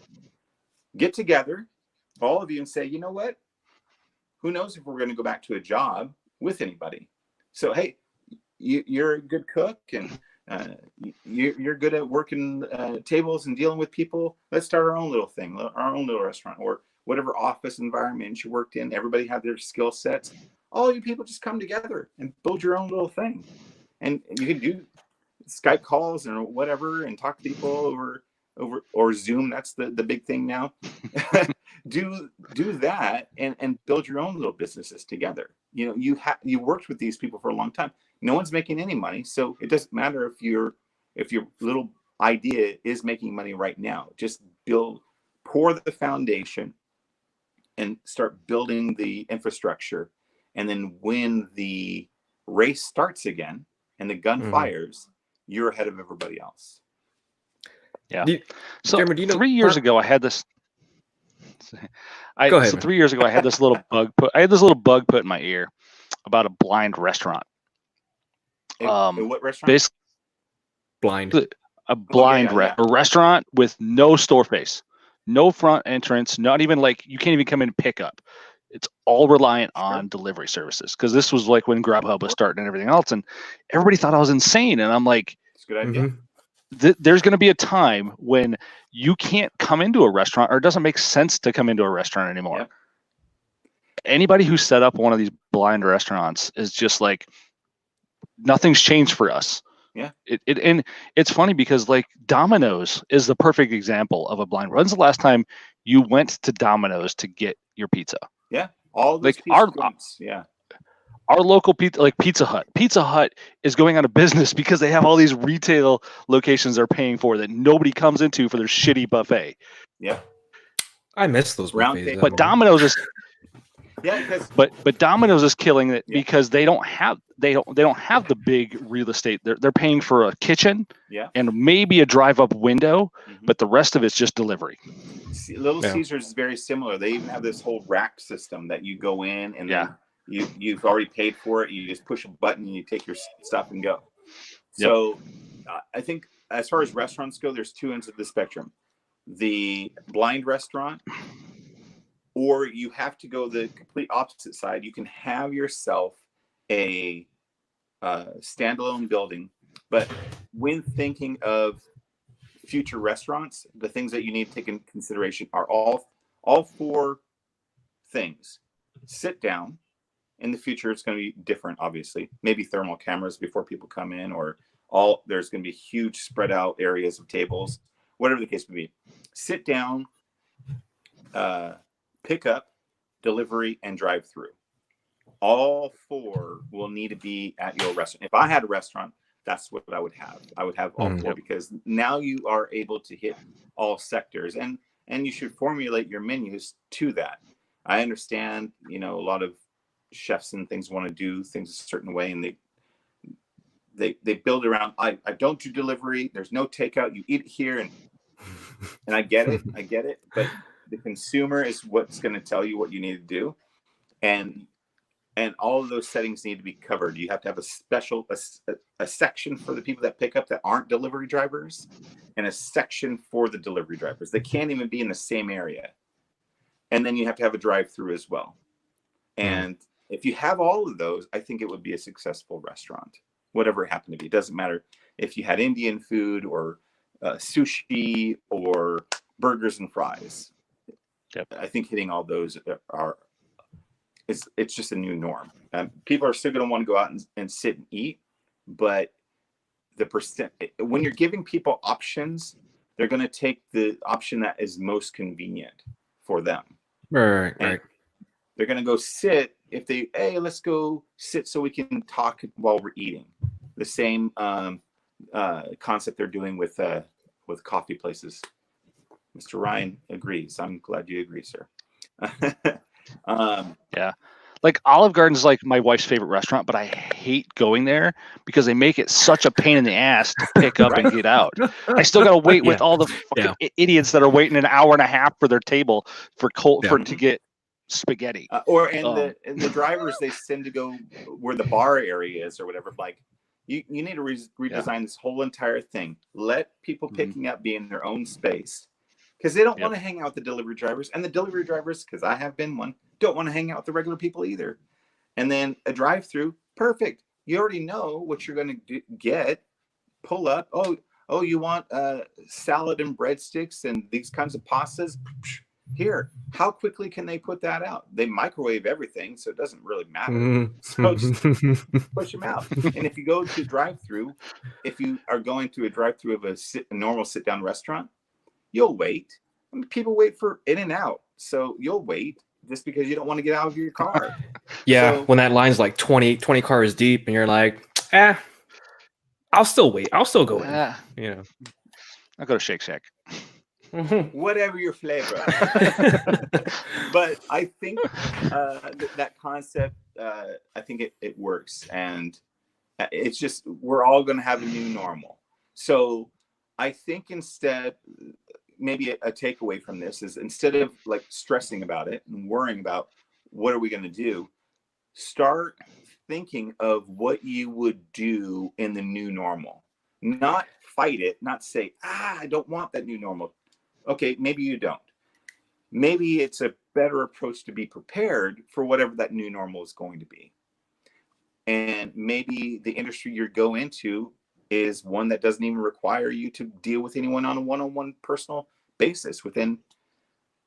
Get together, all of you, and say, you know what? Who knows if we're going to go back to a job with anybody? So, hey, you're a good cook, and you're good at working tables and dealing with people. Let's start our own little thing, our own little restaurant, or whatever office environment you worked in. Everybody had their skill sets. All you people just come together and build your own little thing. And you can do Skype calls and whatever, and talk to people over or Zoom. That's the big thing now. do that and build your own little businesses together. You worked with these people for a long time. No one's making any money, so it doesn't matter if your little idea is making money right now. Just pour the foundation and start building the infrastructure. And then when the race starts again and the gun fires, you're ahead of everybody else. Yeah. So Jeremy, 3 years ago, I had this. Go ahead, 3 years ago, I had this little bug put in my ear about a blind restaurant. What restaurant? Basically Blind. a blind yeah. a restaurant with no store face, no front entrance, not even like you can't even come in and pick up. It's all reliant on delivery services, because this was like when Grubhub was starting and everything else, and everybody thought I was insane. And I'm like, It's a good idea. there's going to be a time when you can't come into a restaurant, or it doesn't make sense to come into a restaurant anymore. Yep. Anybody who set up one of these blind restaurants is just like, nothing's changed for us. Yeah. And it's funny because like Domino's is the perfect example of a blind. When's the last time you went to Domino's to get your pizza? Yeah. All those Like pizza joints. Yeah. Our local pizza, like Pizza Hut. Pizza Hut is going out of business because they have all these retail locations they're paying for that nobody comes into for their shitty buffet. Yeah. I miss those Round buffets. table. But Domino's is because but Domino's is killing it because they don't have the big real estate. They're paying for a kitchen and maybe a drive-up window, but the rest of it's just delivery. Little Caesars is very similar. They even have this whole rack system that you go in and then you've already paid for it. You just push a button and you take your stuff and go. So I think as far as restaurants go, there's two ends of the spectrum: the blind restaurant, or you have to go the complete opposite side. You can have yourself a standalone building, but when thinking of future restaurants, the things that you need to take into consideration are all four things. Sit down. In the future, it's going to be different, obviously. Maybe thermal cameras before people come in, or there's going to be huge spread out areas of tables, whatever the case may be. Sit down, pick up, delivery, and drive through. All four will need to be at your restaurant. If I had a restaurant, that's what I would have. I would have all four, because now you are able to hit all sectors, and you should formulate your menus to that. I understand, a lot of chefs and things want to do things a certain way, and they build around, I don't do delivery, there's no takeout, you eat it here, and I get it, but the consumer is what's going to tell you what you need to do, and all of those settings need to be covered. You have to have a special a section for the people that pick up that aren't delivery drivers, and a section for the delivery drivers. They can't even be in the same area. And then you have to have a drive-through as well. And if you have all of those, I think it would be a successful restaurant, whatever it happened to be. It doesn't matter if you had Indian food or sushi or burgers and fries. I think hitting all those it's just a new norm. People are still going to want to go out and sit and eat, but when you're giving people options, they're going to take the option that is most convenient for them. Right. They're going to go sit let's go sit so we can talk while we're eating. The same concept they're doing with coffee places. Mr. Ryan agrees. I'm glad you agree, sir. Like Olive Garden is like my wife's favorite restaurant, but I hate going there because they make it such a pain in the ass to pick up and get out. I still got to wait with all the fucking idiots that are waiting an hour and a half for their table to get spaghetti. And the drivers they send to go where the bar area is or whatever. Like you need to redesign this whole entire thing. Let people picking up be in their own space, because they don't want to hang out with the delivery drivers, and the delivery drivers, because I have been one, don't want to hang out with the regular people either. And then a drive-through, perfect. You already know what you're going to get. Pull up. Oh, you want salad and breadsticks and these kinds of pastas? Here. How quickly can they put that out? They microwave everything, so it doesn't really matter. So just push them out. And if you go to drive-through, if you are going to a drive-through of a normal sit-down restaurant, you'll wait. I mean, people wait for In-N-Out, so you'll wait just because you don't want to get out of your car. When that line's like 20 cars deep, and you're like, I'll still wait. I'll still go in. I'll go to Shake Shack. Whatever your flavor. But I think that concept, I think it works. And it's just, we're all going to have a new normal. So I think maybe a takeaway from this is, instead of like stressing about it and worrying about what are we going to do, start thinking of what you would do in the new normal. Not fight it, not say, I don't want that new normal. Okay, maybe you don't. Maybe it's a better approach to be prepared for whatever that new normal is going to be. And maybe the industry you go into is one that doesn't even require you to deal with anyone on a one-on-one personal basis within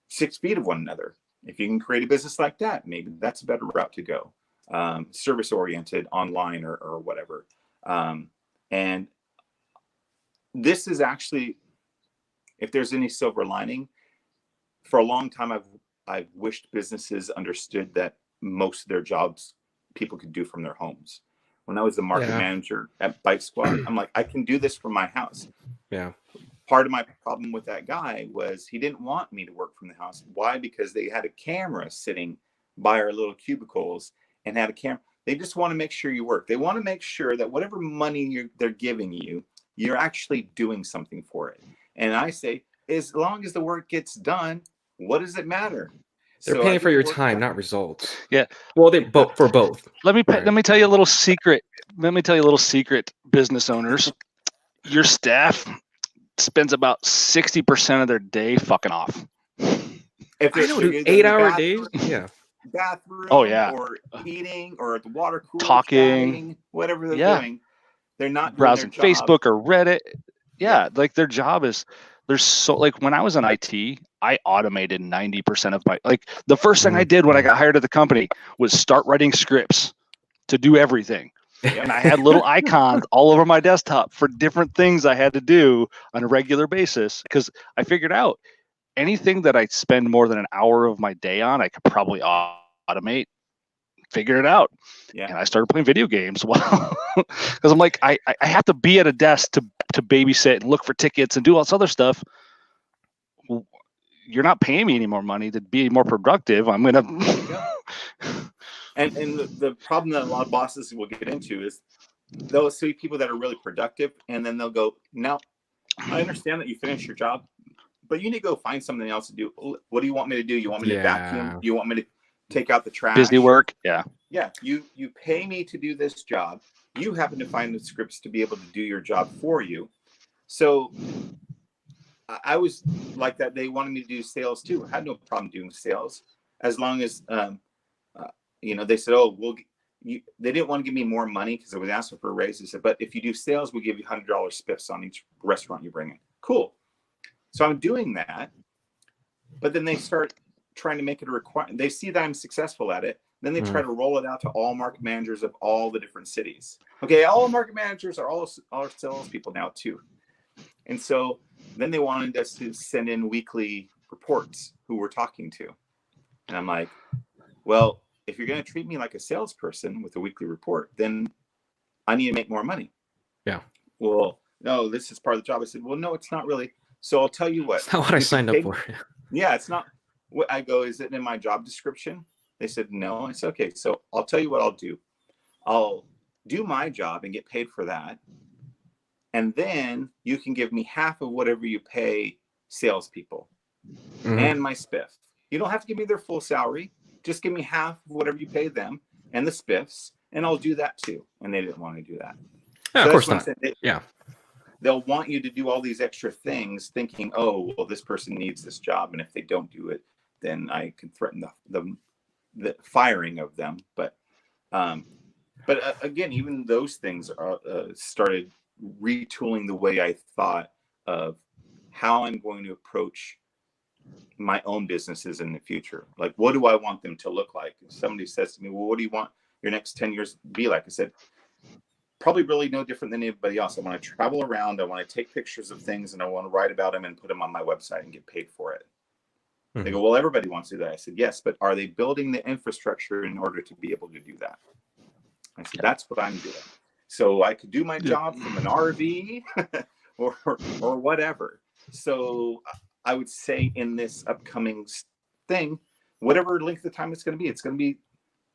6 feet of one another. If you can create a business like that, maybe that's a better route to go. Service oriented, online, or whatever. And this is actually, if there's any silver lining, for a long time I've wished businesses understood that most of their jobs people could do from their homes. When I was the market manager at Bike Squad, I'm like, I can do this from my house. Yeah. Part of my problem with that guy was he didn't want me to work from the house. Why? Because they had a camera sitting by our little cubicles and had a camera. They just want to make sure you work. They want to make sure that whatever money they're giving you, you're actually doing something for it. And I say, as long as the work gets done, what does it matter? They're paying for your time, not results. Yeah. Well, they both for both. Let me tell you a little secret. Let me tell you a little secret, business owners. Your staff spends about 60% of their day fucking off. If I know, dude, 8-hour days. Yeah. Bathroom. Oh yeah. Or eating, or at the water cooler, talking, chatting, whatever they're doing. They're not browsing doing their Facebook or Reddit. Yeah, like their job is. There's so, like, when I was in IT, I automated 90% of my, like, the first thing I did when I got hired at the company was start writing scripts to do everything. And I had little icons all over my desktop for different things I had to do on a regular basis, because I figured out anything that I spend more than an hour of my day on, I could probably automate, figure it out. Yeah. And I started playing video games. Well, because I'm like, I have to be at a desk to babysit and look for tickets and do all this other stuff. Well, you're not paying me any more money to be more productive. I'm gonna. And the problem that a lot of bosses will get into is they'll see people that are really productive, and then they'll go, "Now, I understand that you finished your job, but you need to go find something else to do. What do you want me to do? You want me to vacuum? You want me to take out the trash? Busy work? Yeah. Yeah. You pay me to do this job. You happen to find the scripts to be able to do your job for you. So I was like that. They wanted me to do sales too. I had no problem doing sales, as long as they said, "Oh, they didn't want to give me more money because I was asking for a raise." They said, "But if you do sales, we'll give you $100 spiffs on each restaurant you bring in." Cool. So I'm doing that, but then they start trying to make it a requirement. They see that I'm successful at it. Then they try to roll it out to all market managers of all the different cities. Okay, all market managers are all salespeople now too. And so then they wanted us to send in weekly reports who we're talking to. And I'm like, well, if you're going to treat me like a salesperson with a weekly report, then I need to make more money. Yeah. Well, no, this is part of the job. I said, well, no, it's not really. So I'll tell you what. It's not what I signed up for. Yeah, it's not. What I go, is it in my job description? They said, no. I said, okay, so I'll tell you what I'll do. I'll do my job and get paid for that. And then you can give me half of whatever you pay salespeople and my spiff. You don't have to give me their full salary. Just give me half of whatever you pay them and the spiffs, and I'll do that too. And they didn't want to do that. Yeah, so of course not. Yeah. They'll want you to do all these extra things thinking, oh, well, this person needs this job. And if they don't do it, then I can threaten the firing of them. But again, even those things are started retooling the way I thought of how I'm going to approach my own businesses in the future. Like, what do I want them to look like? If somebody says to me, well, what do you want your next 10 years to be like? I said, probably really no different than anybody else. I want to travel around. I want to take pictures of things, and I want to write about them and put them on my website and get paid for it. They go, well, everybody wants to do that. I said, yes, but are they building the infrastructure in order to be able to do that? I said, that's what I'm doing. So I could do my job from an RV or whatever. So I would say in this upcoming thing, whatever length of time it's going to be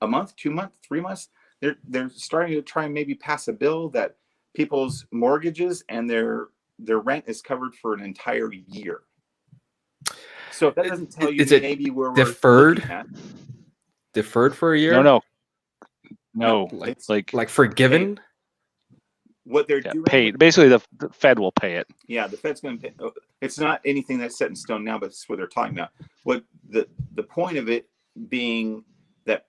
a month, 2 months, 3 months. They're starting to try and maybe pass a bill that people's mortgages and their rent is covered for an entire year. So if that doesn't tell you maybe where we're deferred? looking at. Deferred for a year? No. No, It's like forgiven. what they're yeah, doing. paid. Basically, the Fed will pay it. Yeah, the Fed's going to pay. It's not anything that's set in stone now, but it's what they're talking about. What the point of it being that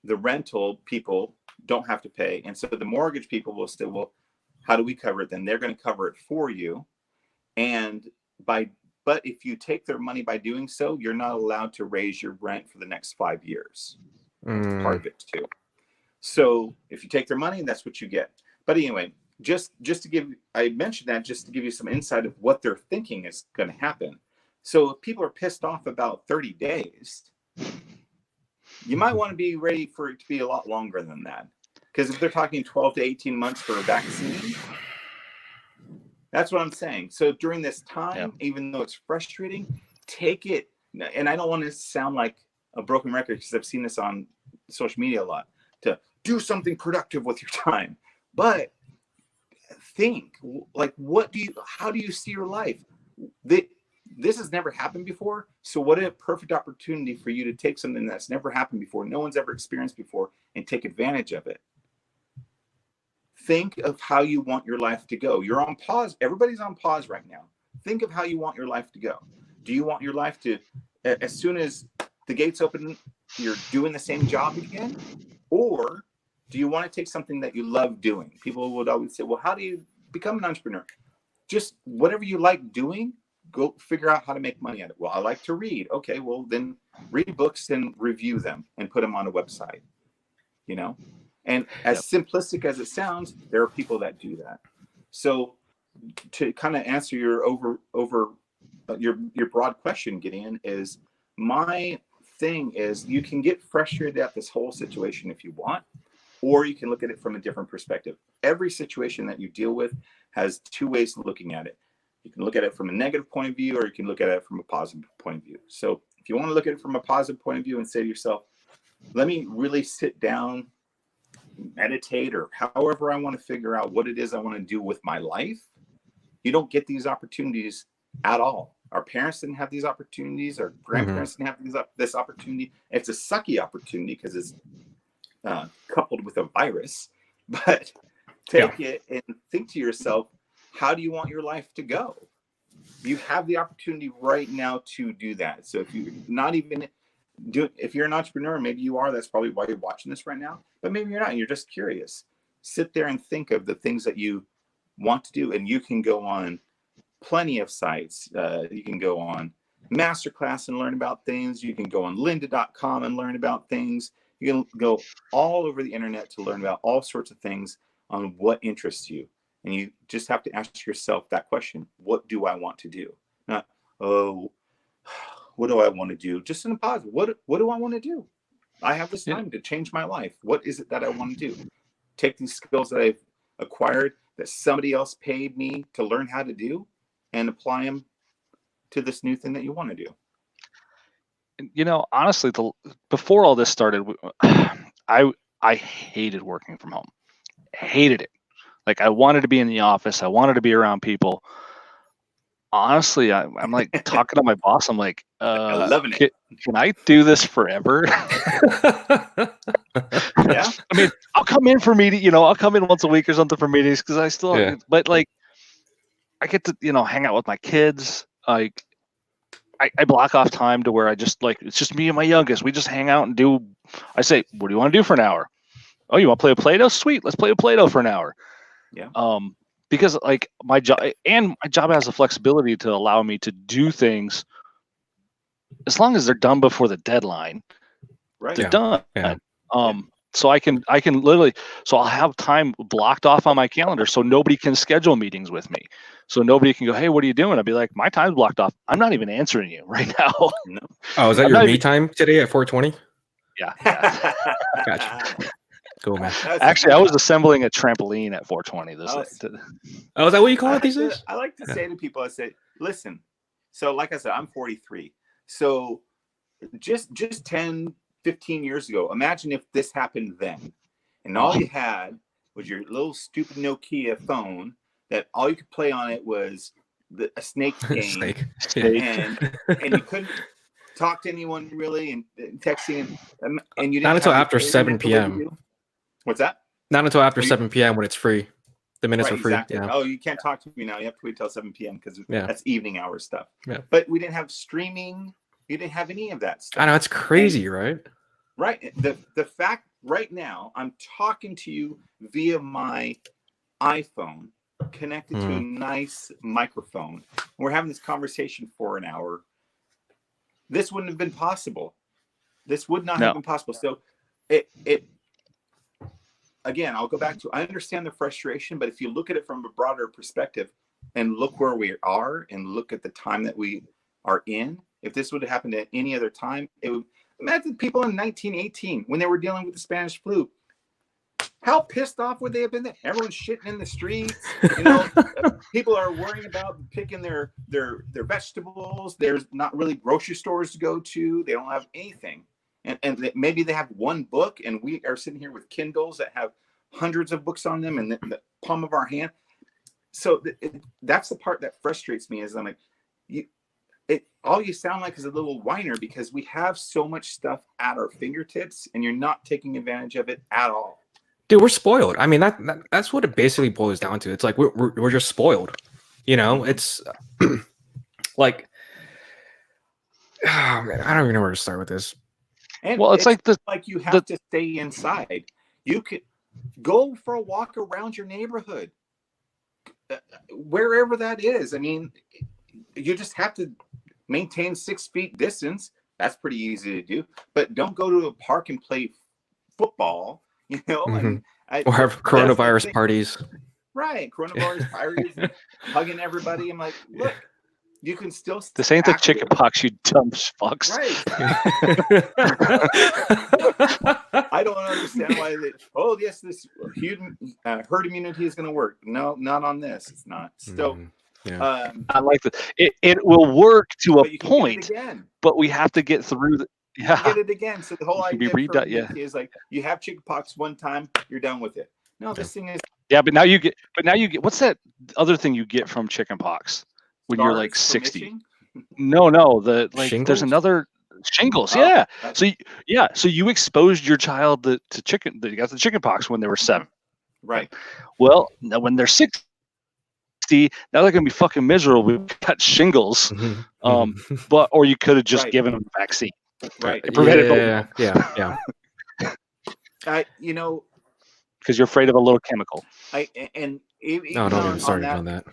the rental people don't have to pay, and so the mortgage people will still, well, how do we cover it? Then they're going to cover it for you, and but if you take their money by doing so, you're not allowed to raise your rent for the next 5 years. That's part of it too. So if you take their money, that's what you get. But anyway, just to give, I mentioned that just to give you some insight of what they're thinking is going to happen. So if people are pissed off about 30 days, you might want to be ready for it to be a lot longer than that. Because if they're talking 12 to 18 months for a vaccine, that's what I'm saying. So during this time, even though it's frustrating, take it. And I don't want to sound like a broken record because I've seen this on social media a lot, to do something productive with your time. But think, like, how do you see your life? This has never happened before. So what a perfect opportunity for you to take something that's never happened before, no one's ever experienced before, and take advantage of it. Think of how you want your life to go. You're on pause. Everybody's on pause right now. Think of how you want your life to go. Do you want your life to, as soon as the gates open, you're doing the same job again? Or do you want to take something that you love doing? People would always say, well, how do you become an entrepreneur? Just whatever you like doing, go figure out how to make money at it. Well, I like to read. Okay, well, then read books and review them and put them on a website, you know? And as simplistic as it sounds, there are people that do that. So to kind of answer your your broad question, Gideon, is my thing is you can get frustrated at this whole situation if you want, or you can look at it from a different perspective. Every situation that you deal with has two ways of looking at it. You can look at it from a negative point of view, or you can look at it from a positive point of view. So if you want to look at it from a positive point of view and say to yourself, let me really sit down, meditate, or however I want to figure out what it is I want to do with my life, you don't get these opportunities at all. Our parents didn't have these opportunities. Our grandparents didn't have this opportunity. It's a sucky opportunity because it's coupled with a virus. But take it and think to yourself, how do you want your life to go? You have the opportunity right now to do that. So if you're not even if you're an entrepreneur, maybe you are, that's probably why you're watching this right now, but maybe you're not, and you're just curious. Sit there and think of the things that you want to do, and you can go on plenty of sites. You can go on Masterclass and learn about things. You can go on lynda.com and learn about things. You can go all over the internet to learn about all sorts of things on what interests you. And you just have to ask yourself that question: what do I want to do? Not, oh, what do I want to do? Just in a positive. What do I want to do? I have this time to change my life. What is it that I want to do? Take these skills that I've acquired, that somebody else paid me to learn how to do, and apply them to this new thing that you want to do. You know, honestly, before all this started, I hated working from home. Hated it. Like, I wanted to be in the office. I wanted to be around people. Honestly, I'm like talking to my boss. I'm like, I'm loving it. Can I do this forever? Yeah. I mean, I'll come in for meeting, I'll come in once a week or something for meetings because I still, but like, I get to, hang out with my kids. Like, I block off time to where I just it's just me and my youngest. We just hang out and do, I say, what do you want to do for an hour? Oh, you want to play a Play-Doh? Sweet. Let's play a Play-Doh for an hour. Yeah. Because like my job has the flexibility to allow me to do things as long as they're done before the deadline. Right. They're done. Yeah. So I can literally, so I'll have time blocked off on my calendar so nobody can schedule meetings with me. So nobody can go, hey, what are you doing? I'll be like, my time's blocked off. I'm not even answering you right now. No. Oh, is that your me time today at 4:20? Yeah. Gotcha. Cool, man. Actually, I was assembling a trampoline at 4:20. Oh, is that what you call it these days? I like to say to people, I say, listen, so like I said, I'm 43. So just 10, 15 years ago, imagine if this happened then. And all you had was your little stupid Nokia phone that all you could play on it was a snake game. Snake. And you couldn't talk to anyone really, and texting, and you didn't Not until have after the 7 internet the way p.m. you do. What's that? Not until after When you- 7 p.m. when it's free. The minutes Right, are free. exactly. Yeah. Oh, you can't talk to me now. You have to wait till 7 p.m. because Yeah. that's evening hour stuff. Yeah. But we didn't have streaming. You didn't have any of that stuff. I know, it's crazy, right? Right. The fact right now, I'm talking to you via my iPhone connected to a nice microphone. We're having this conversation for an hour. This wouldn't have been possible. This would not have been possible. So it again, I'll go back to, I understand the frustration, but if you look at it from a broader perspective and look where we are and look at the time that we are in, if this would have happened at any other time, it would, imagine people in 1918 when they were dealing with the Spanish flu. How pissed off would they have been? That everyone's shitting in the streets. You know, people are worrying about picking their vegetables. There's not really grocery stores to go to. They don't have anything. And maybe they have one book, and we are sitting here with Kindles that have hundreds of books on them in the palm of our hand. So that's the part that frustrates me. Is I'm like, all you sound like is a little whiner because we have so much stuff at our fingertips, and you're not taking advantage of it at all. Dude, we're spoiled. I mean, that's what it basically boils down to. It's like we're just spoiled. You know, it's like, oh man, I don't even know where to start with this. And well, it's like you have to stay inside. You could go for a walk around your neighborhood, wherever that is. I mean, you just have to maintain 6 feet distance. That's pretty easy to do. But don't go to a park and play football. You know, or have coronavirus parties. Right, coronavirus parties, hugging everybody. I'm like, look, you can still. This ain't the chicken pox, you dumb fucks. Right. I don't understand why they. Oh, yes, this herd immunity is going to work. No, not on this. It's not. So. Yeah. I like that. It will work to a point, again. But we have to get through the. Yeah. Get it again. So the whole idea is like you have chickenpox one time, you're done with it. No, this thing is. Yeah, but now you get. What's that other thing you get from chickenpox when you're like 60? No, Shingles? There's another shingles. Oh, yeah. So you exposed your child to chicken. They got the chickenpox when they were 7. Right. Well, now when they're 60. Now they're gonna be fucking miserable. We've got shingles, or you could have just given them a vaccine, right? Yeah. You know, because you're afraid of a little chemical. Don't even start on that.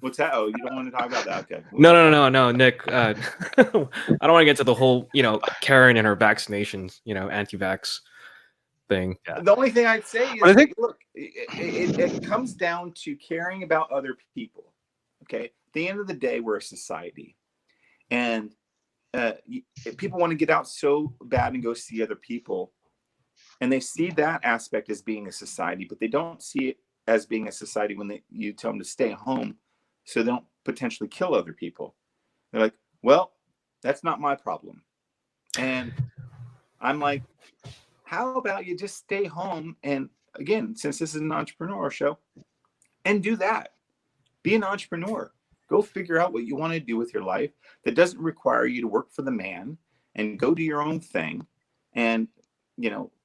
What's that? Oh, you don't want to talk about that? Okay. No, Nick. I don't want to get to the whole, Karen and her vaccinations, anti-vax thing. Yeah. The only thing I'd say is, look, it comes down to caring about other people. Okay. At the end of the day, we're a society, and people want to get out so bad and go see other people, and they see that aspect as being a society, but they don't see it as being a society when you tell them to stay home so they don't potentially kill other people. They're like, well, that's not my problem. And I'm like, how about you just stay home? And again, since this is an entrepreneur show, and do that. Be an entrepreneur. Go figure out what you want to do with your life that doesn't require you to work for the man, and go do your own thing. And,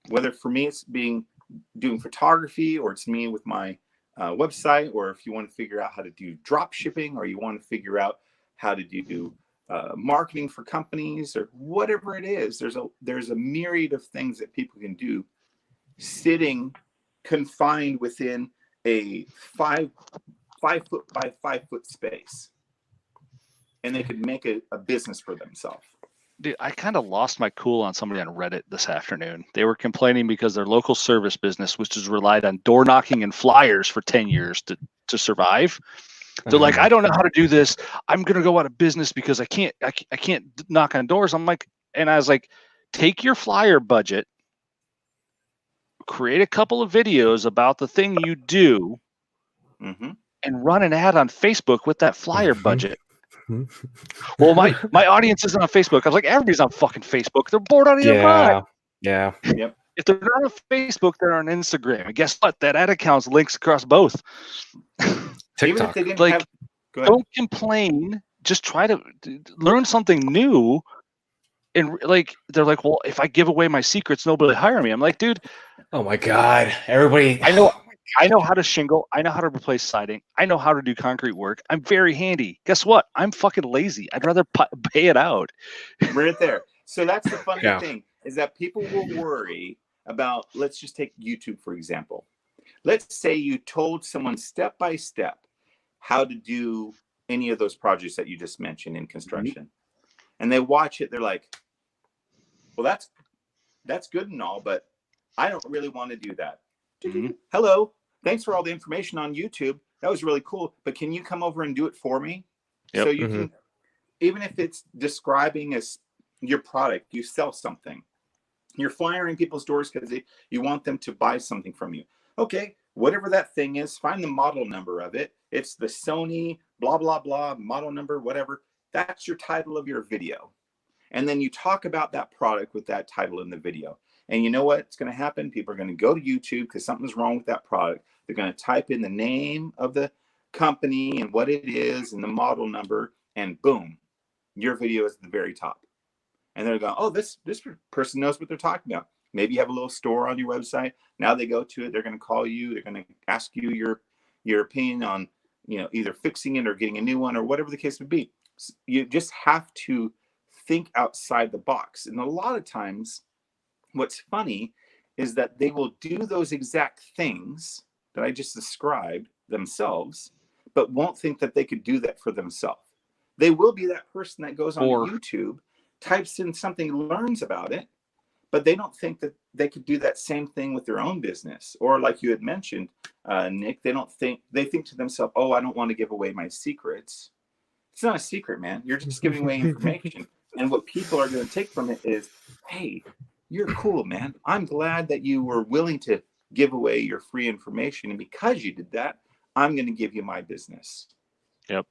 whether for me it's doing photography, or it's me with my website, or if you want to figure out how to do drop shipping, or you want to figure out how to do marketing for companies, or whatever it is, there's a myriad of things that people can do sitting confined within a 5 foot by 5 foot space, and they could make a business for themselves. Dude, I kind of lost my cool on somebody on Reddit this afternoon. They were complaining because their local service business, which has relied on door knocking and flyers for 10 years to survive. They're like, I don't know how to do this. I'm going to go out of business because I can't knock on doors. I'm like, and I was like, take your flyer budget, create a couple of videos about the thing you do, and run an ad on Facebook with that flyer budget. Well, my audience isn't on Facebook. I was like, everybody's on fucking Facebook. They're bored out of their mind. Yeah. Yep. If they're not on Facebook, they're on Instagram. And guess what? That ad account's links across both. TikTok. Don't complain. Just try to learn something new. And like, they're like, well, if I give away my secrets, nobody will hire me. I'm like, dude, Oh my God. Everybody. I know how to shingle. I know how to replace siding. I know how to do concrete work. I'm very handy. Guess what? I'm fucking lazy. I'd rather pay it out. Right there. So that's the funny Yeah. thing, is that people will worry about, let's just take YouTube, for example. Let's say you told someone step by step how to do any of those projects that you just mentioned in construction. And they watch it, they're like, well, that's good and all, but I don't really want to do that. Mhm. Hello, thanks for all the information on YouTube. That was really cool, but can you come over and do it for me? Yep. So you can, even if it's describing as your product, you sell something. You're flyering people's doors because you want them to buy something from you. Okay, whatever that thing is, find the model number of it. It's the Sony blah, blah, blah, model number, whatever. That's your title of your video. And then you talk about that product with that title in the video. And you know what's going to happen? People are going to go to YouTube because something's wrong with that product. They're going to type in the name of the company and what it is and the model number, and boom, your video is at the very top. And they're going, oh, this person knows what they're talking about. Maybe you have a little store on your website. Now they go to it. They're going to call you. They're going to ask you your opinion on, either fixing it or getting a new one or whatever the case would be. So you just have to think outside the box. And a lot of times, what's funny is that they will do those exact things that I just described themselves, but won't think that they could do that for themselves. They will be that person that goes on YouTube, types in something, learns about it, but they don't think that they could do that same thing with their own business. Or like you had mentioned, Nick, they think to themselves, oh, I don't want to give away my secrets. It's not a secret, man. You're just giving away information. And what people are going to take from it is, hey, you're cool, man. I'm glad that you were willing to give away your free information. And because you did that, I'm going to give you my business. Yep.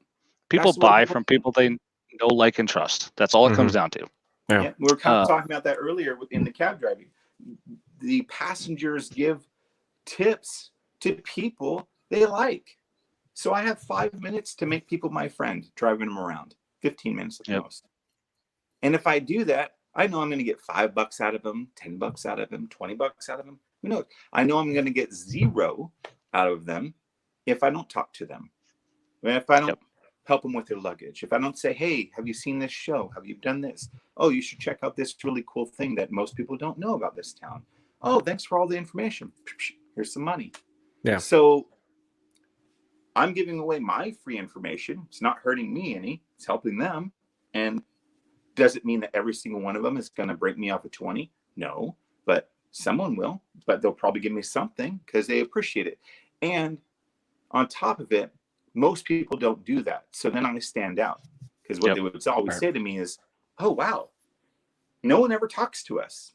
People buy from people they know, like, and trust. That's all it comes down to. Yeah. We were kind of talking about that earlier in the cab driving. The passengers give tips to people they like. So I have 5 minutes to make people my friend, driving them around. 15 minutes at the most. And if I do that, I know I'm going to get $5 out of them, $10 out of them, $20 out of them. Who knows? I know I'm going to get zero out of them if I don't talk to them. If I don't help them with their luggage. If I don't say, hey, have you seen this show? Have you done this? Oh, you should check out this really cool thing that most people don't know about this town. Oh, thanks for all the information. Here's some money. Yeah. So I'm giving away my free information. It's not hurting me any. It's helping them. And does it mean that every single one of them is going to break me off a 20? No, but someone will. But they'll probably give me something because they appreciate it. And on top of it, most people don't do that. So then I stand out, because what they would always say to me is, oh, wow, no one ever talks to us.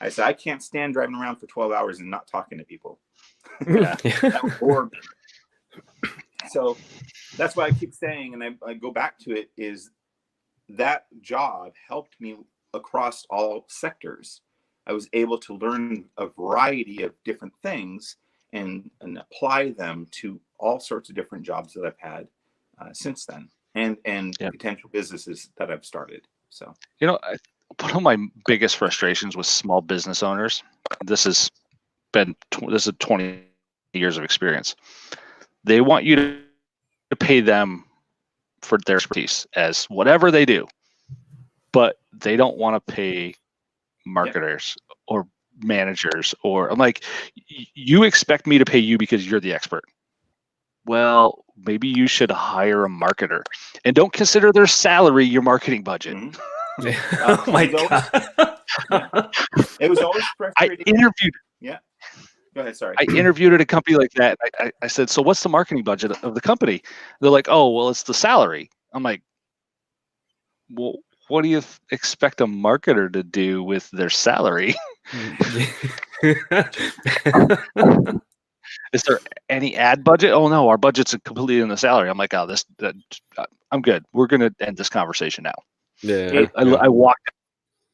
I said, I can't stand driving around for 12 hours and not talking to people. That would bore me. So that's why I keep saying, and I go back to it, is that job helped me across all sectors. I was able to learn a variety of different things and apply them to all sorts of different jobs that I've had since then, and potential businesses that I've started. So, one of my biggest frustrations with small business owners, this is 20 years of experience. They want you to pay them for their expertise as whatever they do, but they don't want to pay marketers or managers. Or I'm like, you expect me to pay you because you're the expert. Well, maybe you should hire a marketer and don't consider their salary your marketing budget. Oh my God. It was always frustrating. I interviewed. Yeah. Go ahead. Sorry. I interviewed at a company like that. I said, so what's the marketing budget of the company? They're like, oh, well, it's the salary. I'm like, well, what do you expect a marketer to do with their salary? Is there any ad budget? Oh no, our budget's completely in the salary. I'm like, oh, I'm good. We're gonna end this conversation now. I walked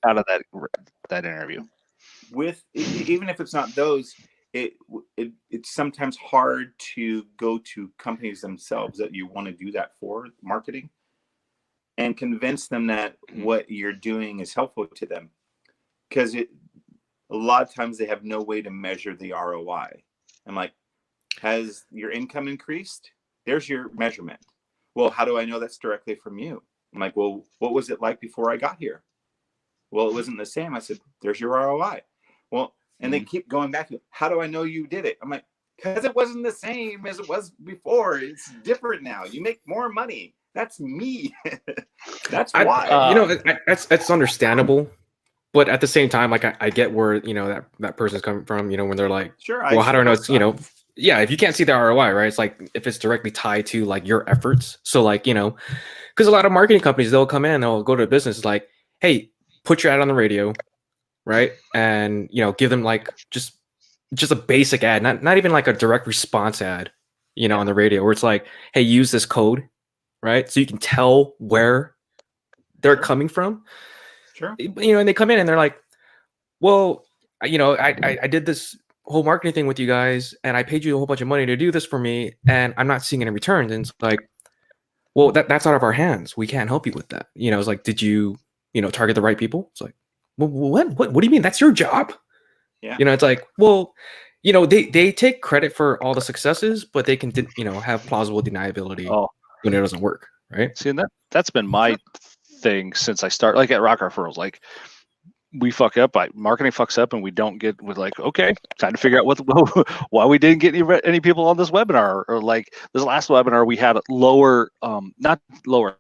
out of that interview. With even if it's not those, it's sometimes hard to go to companies themselves that you want to do that for marketing. and convince them that what you're doing is helpful to them. Because a lot of times they have no way to measure the ROI. I'm like, has your income increased? There's your measurement. Well, how do I know that's directly from you? I'm like, well, what was it like before I got here? Well, it wasn't the same. I said, there's your ROI. Well, and they keep going back to, how do I know you did it? I'm like, because it wasn't the same as it was before. It's different now. You make more money. That's me. That's why. That's understandable. But at the same time, like I get where that person's coming from. When they're like, sure, well, how do I know it's yeah, if you can't see the ROI, right? It's like if it's directly tied to like your efforts. So like because a lot of marketing companies, they'll come in, they'll go to a business like, hey, put your ad on the radio, right? And give them like just a basic ad, not even like a direct response ad, on the radio, where it's like, hey, use this code, right? So you can tell where they're coming from. Sure. And they come in and they're like, well, I did this whole marketing thing with you guys, and I paid you a whole bunch of money to do this for me, and I'm not seeing any returns. And it's like, well, that's out of our hands. We can't help you with that. It's like, did you, target the right people? It's like, well, what do you mean? That's your job. Yeah. It's like, well, they take credit for all the successes, but they can, have plausible deniability when it doesn't work. Right. See, and that's been my thing since I started, like at Rock Referrals, like we fuck up, marketing fucks up, and we don't get with like, okay, time to figure out why we didn't get any people on this webinar, or like this last webinar we had lower, not lower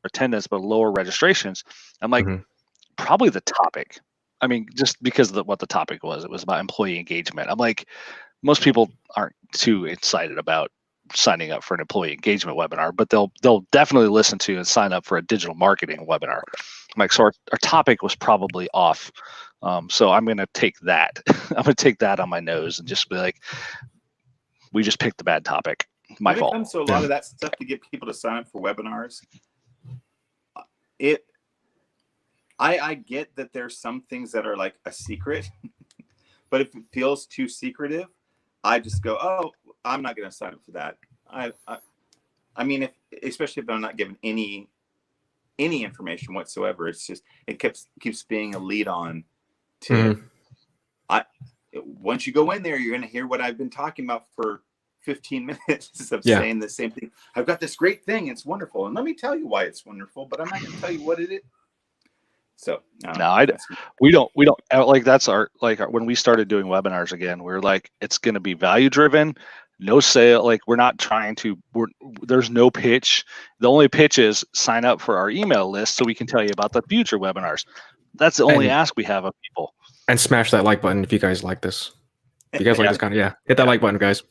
attendance, but lower registrations. I'm like, probably the topic. I mean, just because of what the topic was, it was about employee engagement. I'm like, most people aren't too excited about signing up for an employee engagement webinar, but they'll definitely listen to and sign up for a digital marketing webinar. I'm like, so our topic was probably off. So I'm going to take that. I'm going to take that on my nose and just be like, we just picked the bad topic. My fault. When it comes to a lot of that stuff to get people to sign up for webinars, I get that there's some things that are like a secret, but if it feels too secretive, I just go, oh, I'm not going to sign up for that. I mean, especially if I'm not given any information whatsoever, it's just, it keeps being a lead on to, once you go in there, you're going to hear what I've been talking about for 15 minutes of saying the same thing. I've got this great thing. It's wonderful. And let me tell you why it's wonderful, but I'm not going to tell you what it is. So we don't like, that's when we started doing webinars again, we're like, it's going to be value driven, no sale. Like we're not trying to, there's no pitch. The only pitch is sign up for our email list so we can tell you about the future webinars. That's the only ask we have of people. And smash that like button if you guys like this. If you guys like this kind of, hit that like button, guys.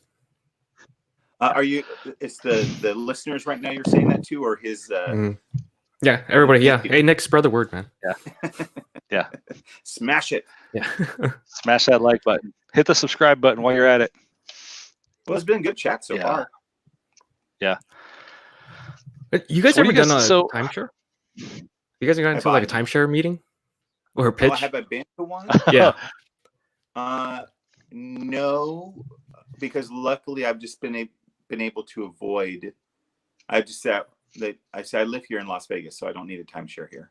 It's the listeners right now you're saying that to, or his yeah, everybody. Yeah. Hey, Nick, spread the word, man. Yeah. Smash it. Yeah. Smash that like button. Hit the subscribe button while you're at it. Well, it's been a good chat so far. Yeah. You guys ever done a timeshare? You guys are going to like a timeshare meeting or a pitch? Have I been to one? Yeah. No, because luckily I've just been able to avoid. I just said that I live here in Las Vegas, so I don't need a timeshare here.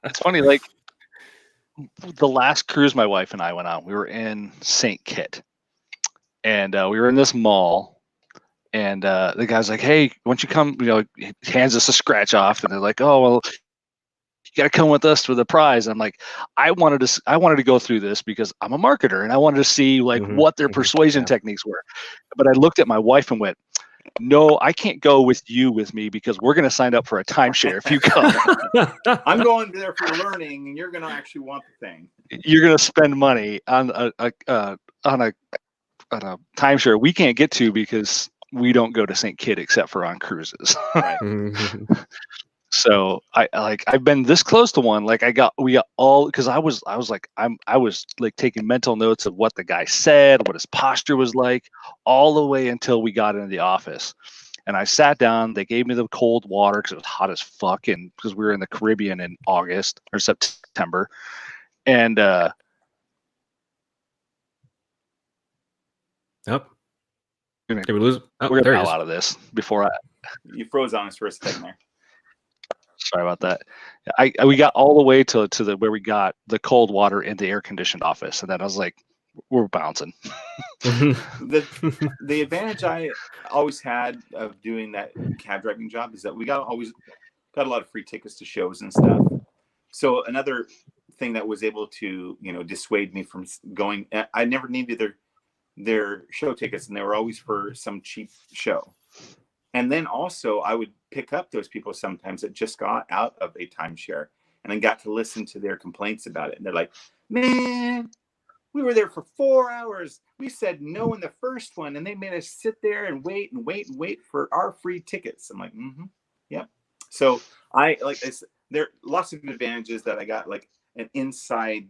It's funny, like the last cruise my wife and I went on, we were in St. Kitts, and we were in this mall, and the guy's like, hey, why don't you come, he hands us a scratch off, and they're like, oh, well, you got to come with us for the prize. I'm like, I wanted to go through this because I'm a marketer and I wanted to see like what their persuasion techniques were. But I looked at my wife and went, no, I can't go with me because we're going to sign up for a timeshare if you come. I'm going there for learning, and you're going to actually want the thing. You're going to spend money on a timeshare we can't get to because we don't go to St. Kitts except for on cruises. Right. So I've been this close to one. Like we got all, because I was like taking mental notes of what the guy said, what his posture was like, all the way until we got into the office. And I sat down. They gave me the cold water because it was hot as fuck, and because we were in the Caribbean in August or September, and Yep. Did we lose? We're gonna bow out of this before You froze on us for a second there. Sorry about that. We got all the way to the where we got the cold water in the air conditioned office, and then I was like, we're bouncing. The advantage I always had of doing that cab driving job is that we always got a lot of free tickets to shows and stuff. So another thing that was able to, dissuade me from going, I never needed their show tickets, and they were always for some cheap show. And then also I would pick up those people sometimes that just got out of a timeshare and then got to listen to their complaints about it. And they're like, man, we were there for 4 hours. We said no in the first one, and they made us sit there and wait for our free tickets. I'm like, yep. So there are lots of advantages that I got, like an inside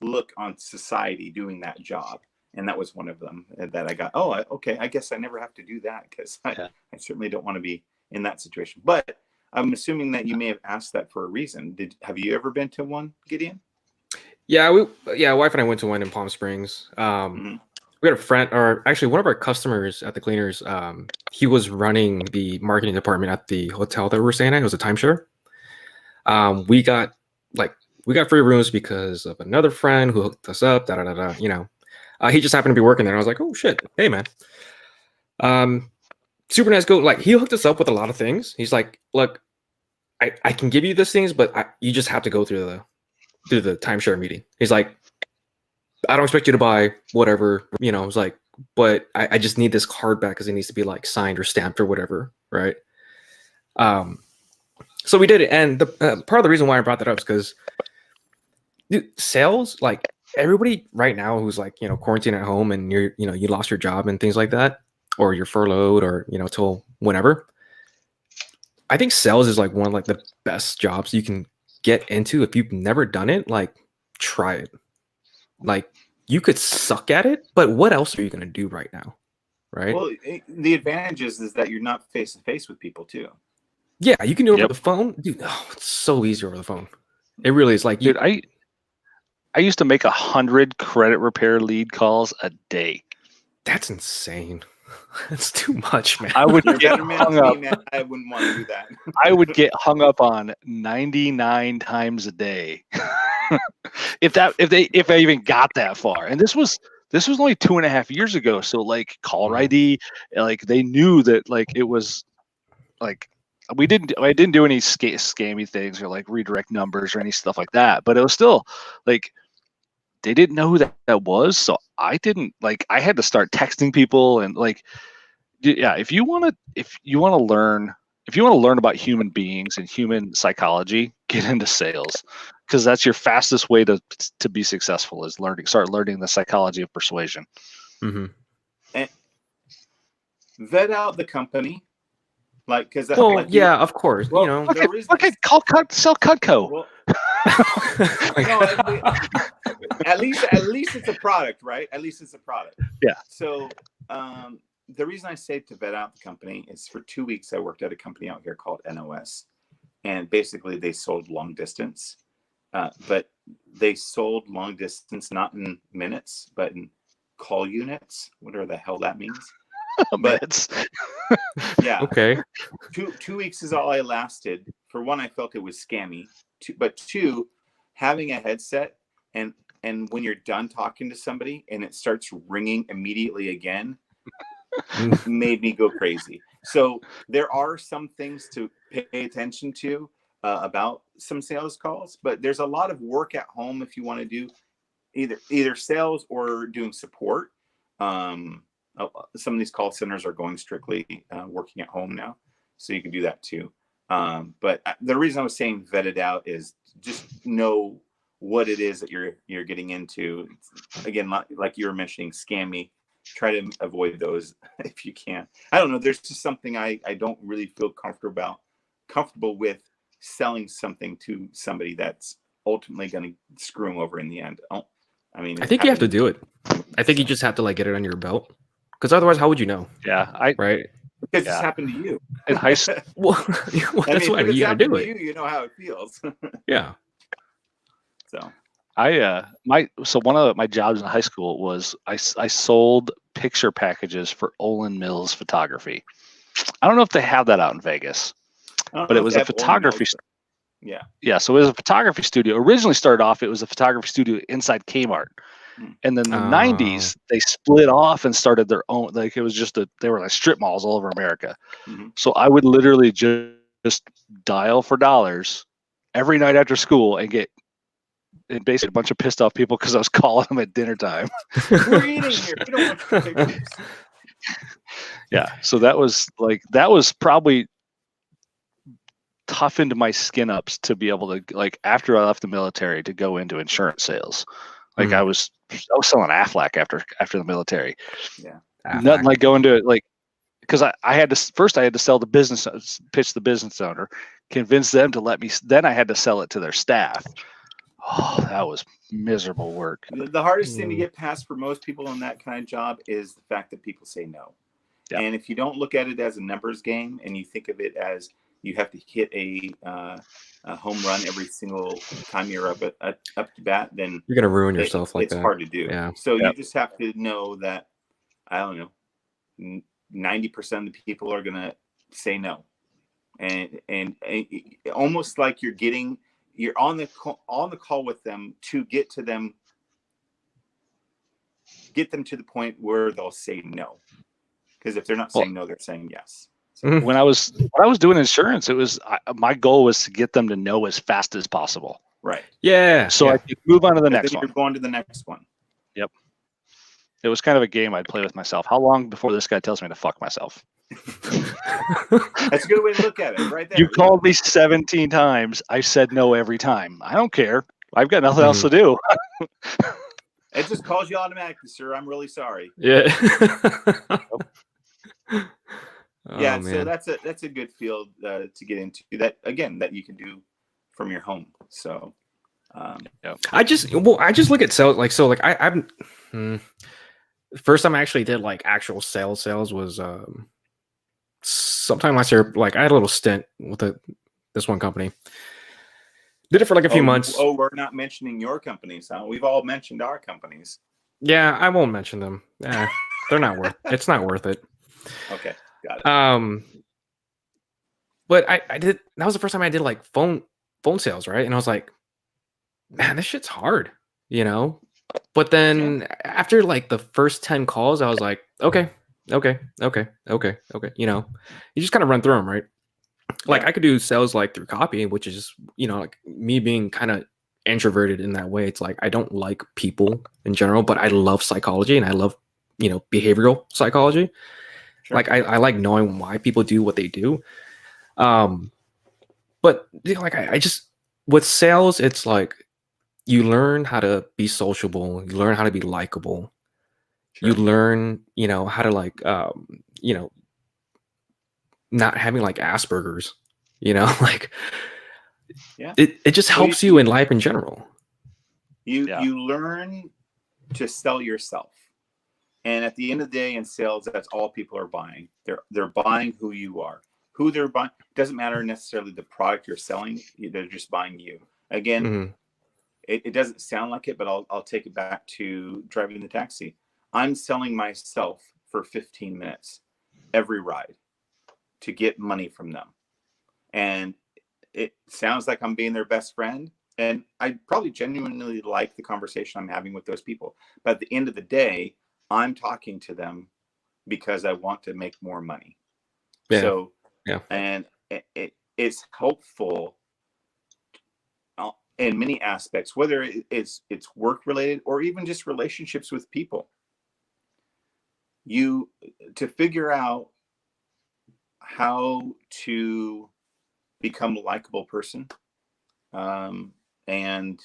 look on society doing that job. And that was one of them that I got. Oh, okay. I guess I never have to do that, because I certainly don't want to be in that situation. But I'm assuming that you may have asked that for a reason. Have you ever been to one, Gideon? Yeah, wife and I went to one in Palm Springs. We got a friend, or actually one of our customers at the cleaners. He was running the marketing department at the hotel that we were staying at. It was a timeshare. We got free rooms because of another friend who hooked us up. He just happened to be working there. And I was like, oh shit, hey man. Super nice guy. Like, he hooked us up with a lot of things. He's like, look, I can give you these things, but you just have to go through the timeshare meeting. He's like, I don't expect you to buy whatever, it's like, but I just need this card back because it needs to be like signed or stamped or whatever, right? So we did it, and the part of the reason why I brought that up is because, dude, sales, like, everybody right now who's like, quarantined at home and you lost your job and things like that, or you're furloughed, or till whenever. I think sales is like one of like the best jobs you can get into. If you've never done it, like, try it. Like, you could suck at it, but what else are you going to do right now? Right. Well, the advantage is that you're not face to face with people too. Yeah, you can do it over the phone, dude. Oh, it's so easy over the phone. It really is. Like, dude, I used to make 100 credit repair lead calls a day. That's insane. That's too much, man. I would get hung up. I wouldn't want to do that. I would get hung up on 99 times a day. if I even got that far. And this was only 2.5 years ago. So, like, caller ID, like, they knew that, like, it was like, I didn't do any scammy things or like redirect numbers or any stuff like that. But it was still like, they didn't know who that was. So I had to start texting people, and like, yeah, if you want to learn about human beings and human psychology, get into sales, because that's your fastest way to be successful, is start learning the psychology of persuasion. Mm-hmm. And vet out the company. Like, because of course, sell Cutco. Well, no, at least it's a product, right? At least it's a product. Yeah. So the reason I say to vet out the company is, for 2 weeks I worked at a company out here called NOS, and basically they sold long distance, but they sold long distance not in minutes but in call units, whatever the hell that means. But yeah, okay. 2 weeks is all I lasted. For one, I felt it was scammy. But two, having a headset and when you're done talking to somebody and it starts ringing immediately again, made me go crazy. So there are some things to pay attention to about some sales calls, but there's a lot of work at home if you want to do either sales or doing support. Some of these call centers are going strictly working at home now, so you can do that too. But the reason I was saying vet it out is just know what it is that you're getting into. Again, like you were mentioning, scammy. Try to avoid those if you can. I don't know. There's just something I don't really feel comfortable with selling something to somebody that's ultimately going to screw them over in the end. I think you have to do it. I think you just have to like get it on your belt. Because otherwise, how would you know? Yeah, right. Because it's happened to you in high school. Well, that's why you gotta do it. You know how it feels. Yeah. So one of my jobs in high school was I sold picture packages for Olin Mills Photography. I don't know if they have that out in Vegas, I don't but know it if was they a have photography. ordinals, yeah. Yeah, so it was a photography studio. Originally started off, it was a photography studio inside Kmart. Hmm. And then the Oh. 90s, they split off and started their own. Like it was just they were like strip malls all over America. Mm-hmm. So I would literally just dial for dollars every night after school and get basically a bunch of pissed off people because I was calling them at dinner time. We're eating here. We don't want your pictures. Yeah, so that was probably toughened my skin ups to be able to, like, after I left the military, to go into insurance sales. Like Mhm. I was selling Aflac after the military. Yeah. Nothing like going to it, like, because I had to first I had to sell the business, pitch the business owner, convince them to let me. Then I had to sell it to their staff. Oh, that was miserable work. The hardest thing to get past for most people in that kind of job is the fact that people say no. Yep. And if you don't look at it as a numbers game and you think of it as you have to hit a home run every single time you're up to bat, then You're gonna ruin yourself like it's that. hard to do. Yeah. So Yep. you just have to know that, I don't know, 90% of the people are gonna say no, and almost like you're on the call with them to get them to the point where they'll say no. Because if they're not saying no, they're saying yes. So When I was doing insurance, it was my goal was to get them to know as fast as possible. right. Yeah. So I could move on to the But next then one. you're going to the next one. Yep. It was kind of a game I'd play with myself. How long before this guy tells me to fuck myself? That's a good way to look at it, right there. You called me 17 times. I said no every time. I don't care. I've got nothing else to do. It just calls you automatically, sir. I'm really sorry. Yeah. Yeah, Oh, so man. that's a good field to get into. That again, that you can do from your home. So I just look at sales like I'm first time I actually did like actual sales was sometime last year. Like I had a little stint with this one company. Did it for like a few months. Oh, we're not mentioning your companies, huh? We've all mentioned our companies. Yeah, I won't mention them. They're not worth it's not worth it. Okay, got it. But I did, that was the first time I did like phone sales, right? And I was like, man, this shit's hard, you know? But then after like the first 10 calls, I was like, okay. You know, you just kind of run through them, right? Like I could do sales like through copy, which is, you know, like me being kind of introverted in that way. It's like I don't like people in general, but I love psychology and I love, you know, behavioral psychology. Sure. Like I like knowing why people do what they do. But you know, like I just, with sales, it's like you learn how to be sociable, you learn how to be likable. Sure. You learn, you know, how to like you know, not having like Asperger's, you know, like it just helps you in life in general. You learn to sell yourself. And at the end of the day in sales, that's all people are buying. They're buying who you are. Who they're buying, doesn't matter necessarily the product you're selling. They're just buying you. Again, it doesn't sound like it, but I'll take it back to driving the taxi. I'm selling myself for 15 minutes every ride to get money from them. And it sounds like I'm being their best friend. And I probably genuinely like the conversation I'm having with those people. But at the end of the day, I'm talking to them because I want to make more money. Yeah. So, yeah. And it's helpful in many aspects, whether it's work related or even just relationships with people. To figure out how to become a likable person and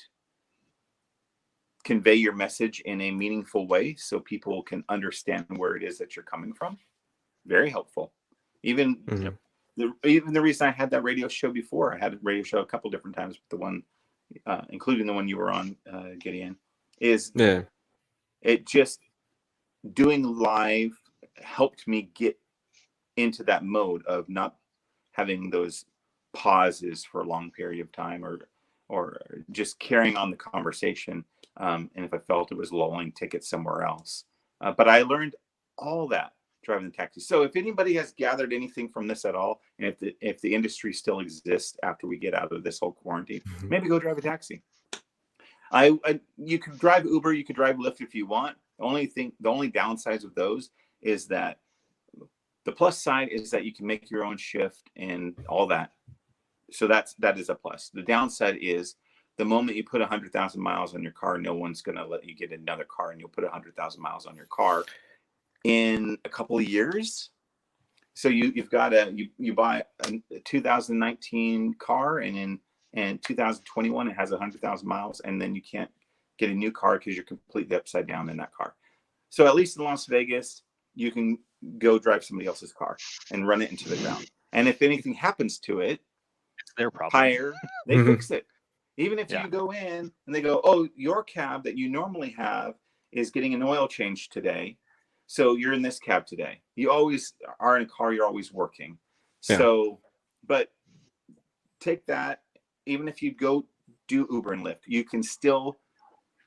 convey your message in a meaningful way so people can understand where it is that you're coming from. Very helpful. Even the reason I had that radio show before, I had a radio show a couple different times, but the one, including the one you were on, Gideon, is it just doing live helped me get into that mode of not having those pauses for a long period of time or just carrying on the conversation. And if I felt it was lulling, take it somewhere else. But I learned all that driving the taxi. So if anybody has gathered anything from this at all, and if the industry still exists after we get out of this whole quarantine, maybe go drive a taxi. You could drive Uber, you could drive Lyft if you want. The only downsides of those is that the plus side is that you can make your own shift and all that. So that is a plus. The downside is the moment you put 100,000 miles on your car, no one's going to let you get another car, and you'll put 100,000 miles on your car in a couple of years. So you've got you buy a 2019 car, and in 2021 it has 100,000 miles, and then you can't get a new car because you're completely upside down in that car. So at least in Las Vegas, you can go drive somebody else's car and run it into the ground. And if anything happens to it, it's their problem. They fix it. Even if you go in and they go, oh, your cab that you normally have is getting an oil change today, so you're in this cab today. You always are in a car, you're always working. Yeah. So, but take that, even if you go do Uber and Lyft, you can still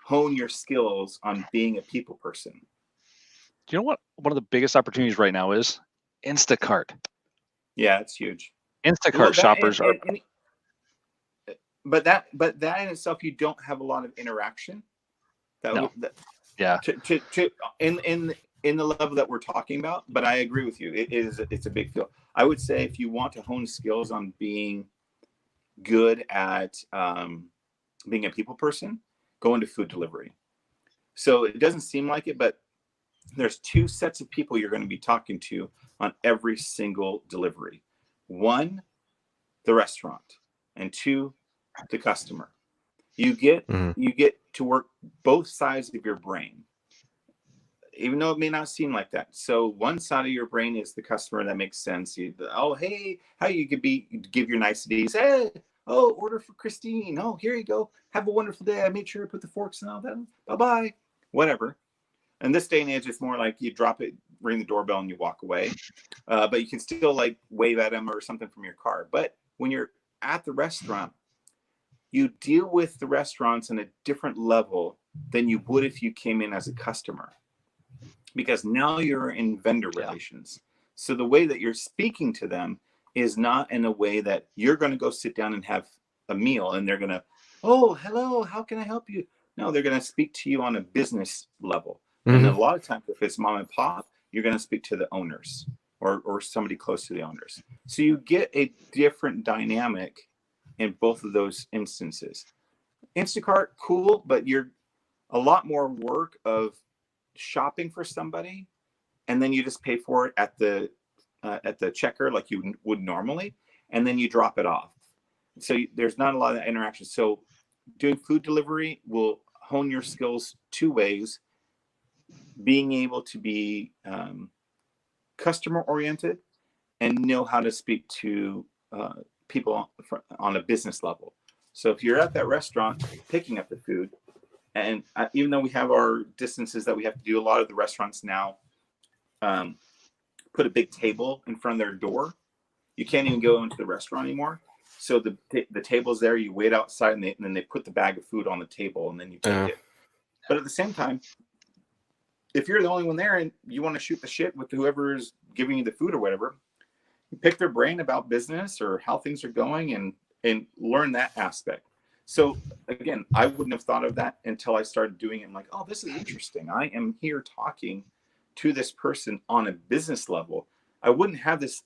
hone your skills on being a people person. Do you know what one of the biggest opportunities right now is? Instacart. Yeah, it's huge. Instacart shoppers are. But that in itself, you don't have a lot of interaction. In the level that we're talking about. But I agree with you. It's a big deal. I would say if you want to hone skills on being good at being a people person, go into food delivery. So it doesn't seem like it, but there's two sets of people you're going to be talking to on every single delivery. One, the restaurant, and two, the customer. You get to work both sides of your brain, even though it may not seem like that. So one side of your brain is the customer. That makes sense. Hey, how you could give your niceties. Hey, order for Christine. Oh, here you go. Have a wonderful day. I made sure to put the forks and all that. Bye-bye. Whatever. And this day and age, it's more like you drop it, ring the doorbell, and you walk away. But you can still like wave at them or something from your car. But when you're at the restaurant, you deal with the restaurants on a different level than you would if you came in as a customer, because now you're in vendor relations. So the way that you're speaking to them is not in a way that you're going to go sit down and have a meal and they're going to, oh, hello, how can I help you? No, they're going to speak to you on a business level. And a lot of times, if it's mom and pop, you're going to speak to the owners or somebody close to the owners. So you get a different dynamic in both of those instances. Instacart, cool, but you're a lot more work of shopping for somebody, and then you just pay for it at the checker like you would normally, and then you drop it off. So there's not a lot of interaction. So doing food delivery will hone your skills two ways: being able to be customer oriented and know how to speak to people on a business level. So if you're at that restaurant picking up the food, and even though we have our distances that we have to do, a lot of the restaurants now put a big table in front of their door. You can't even go into the restaurant anymore. So the table's there, you wait outside, and then they put the bag of food on the table, and then you take it. But at the same time, if you're the only one there and you want to shoot the shit with whoever is giving you the food or whatever, you pick their brain about business or how things are going and learn that aspect. So again, I wouldn't have thought of that until I started doing it. I'm like, oh, this is interesting. I am here talking to this person on a business level. I wouldn't have this,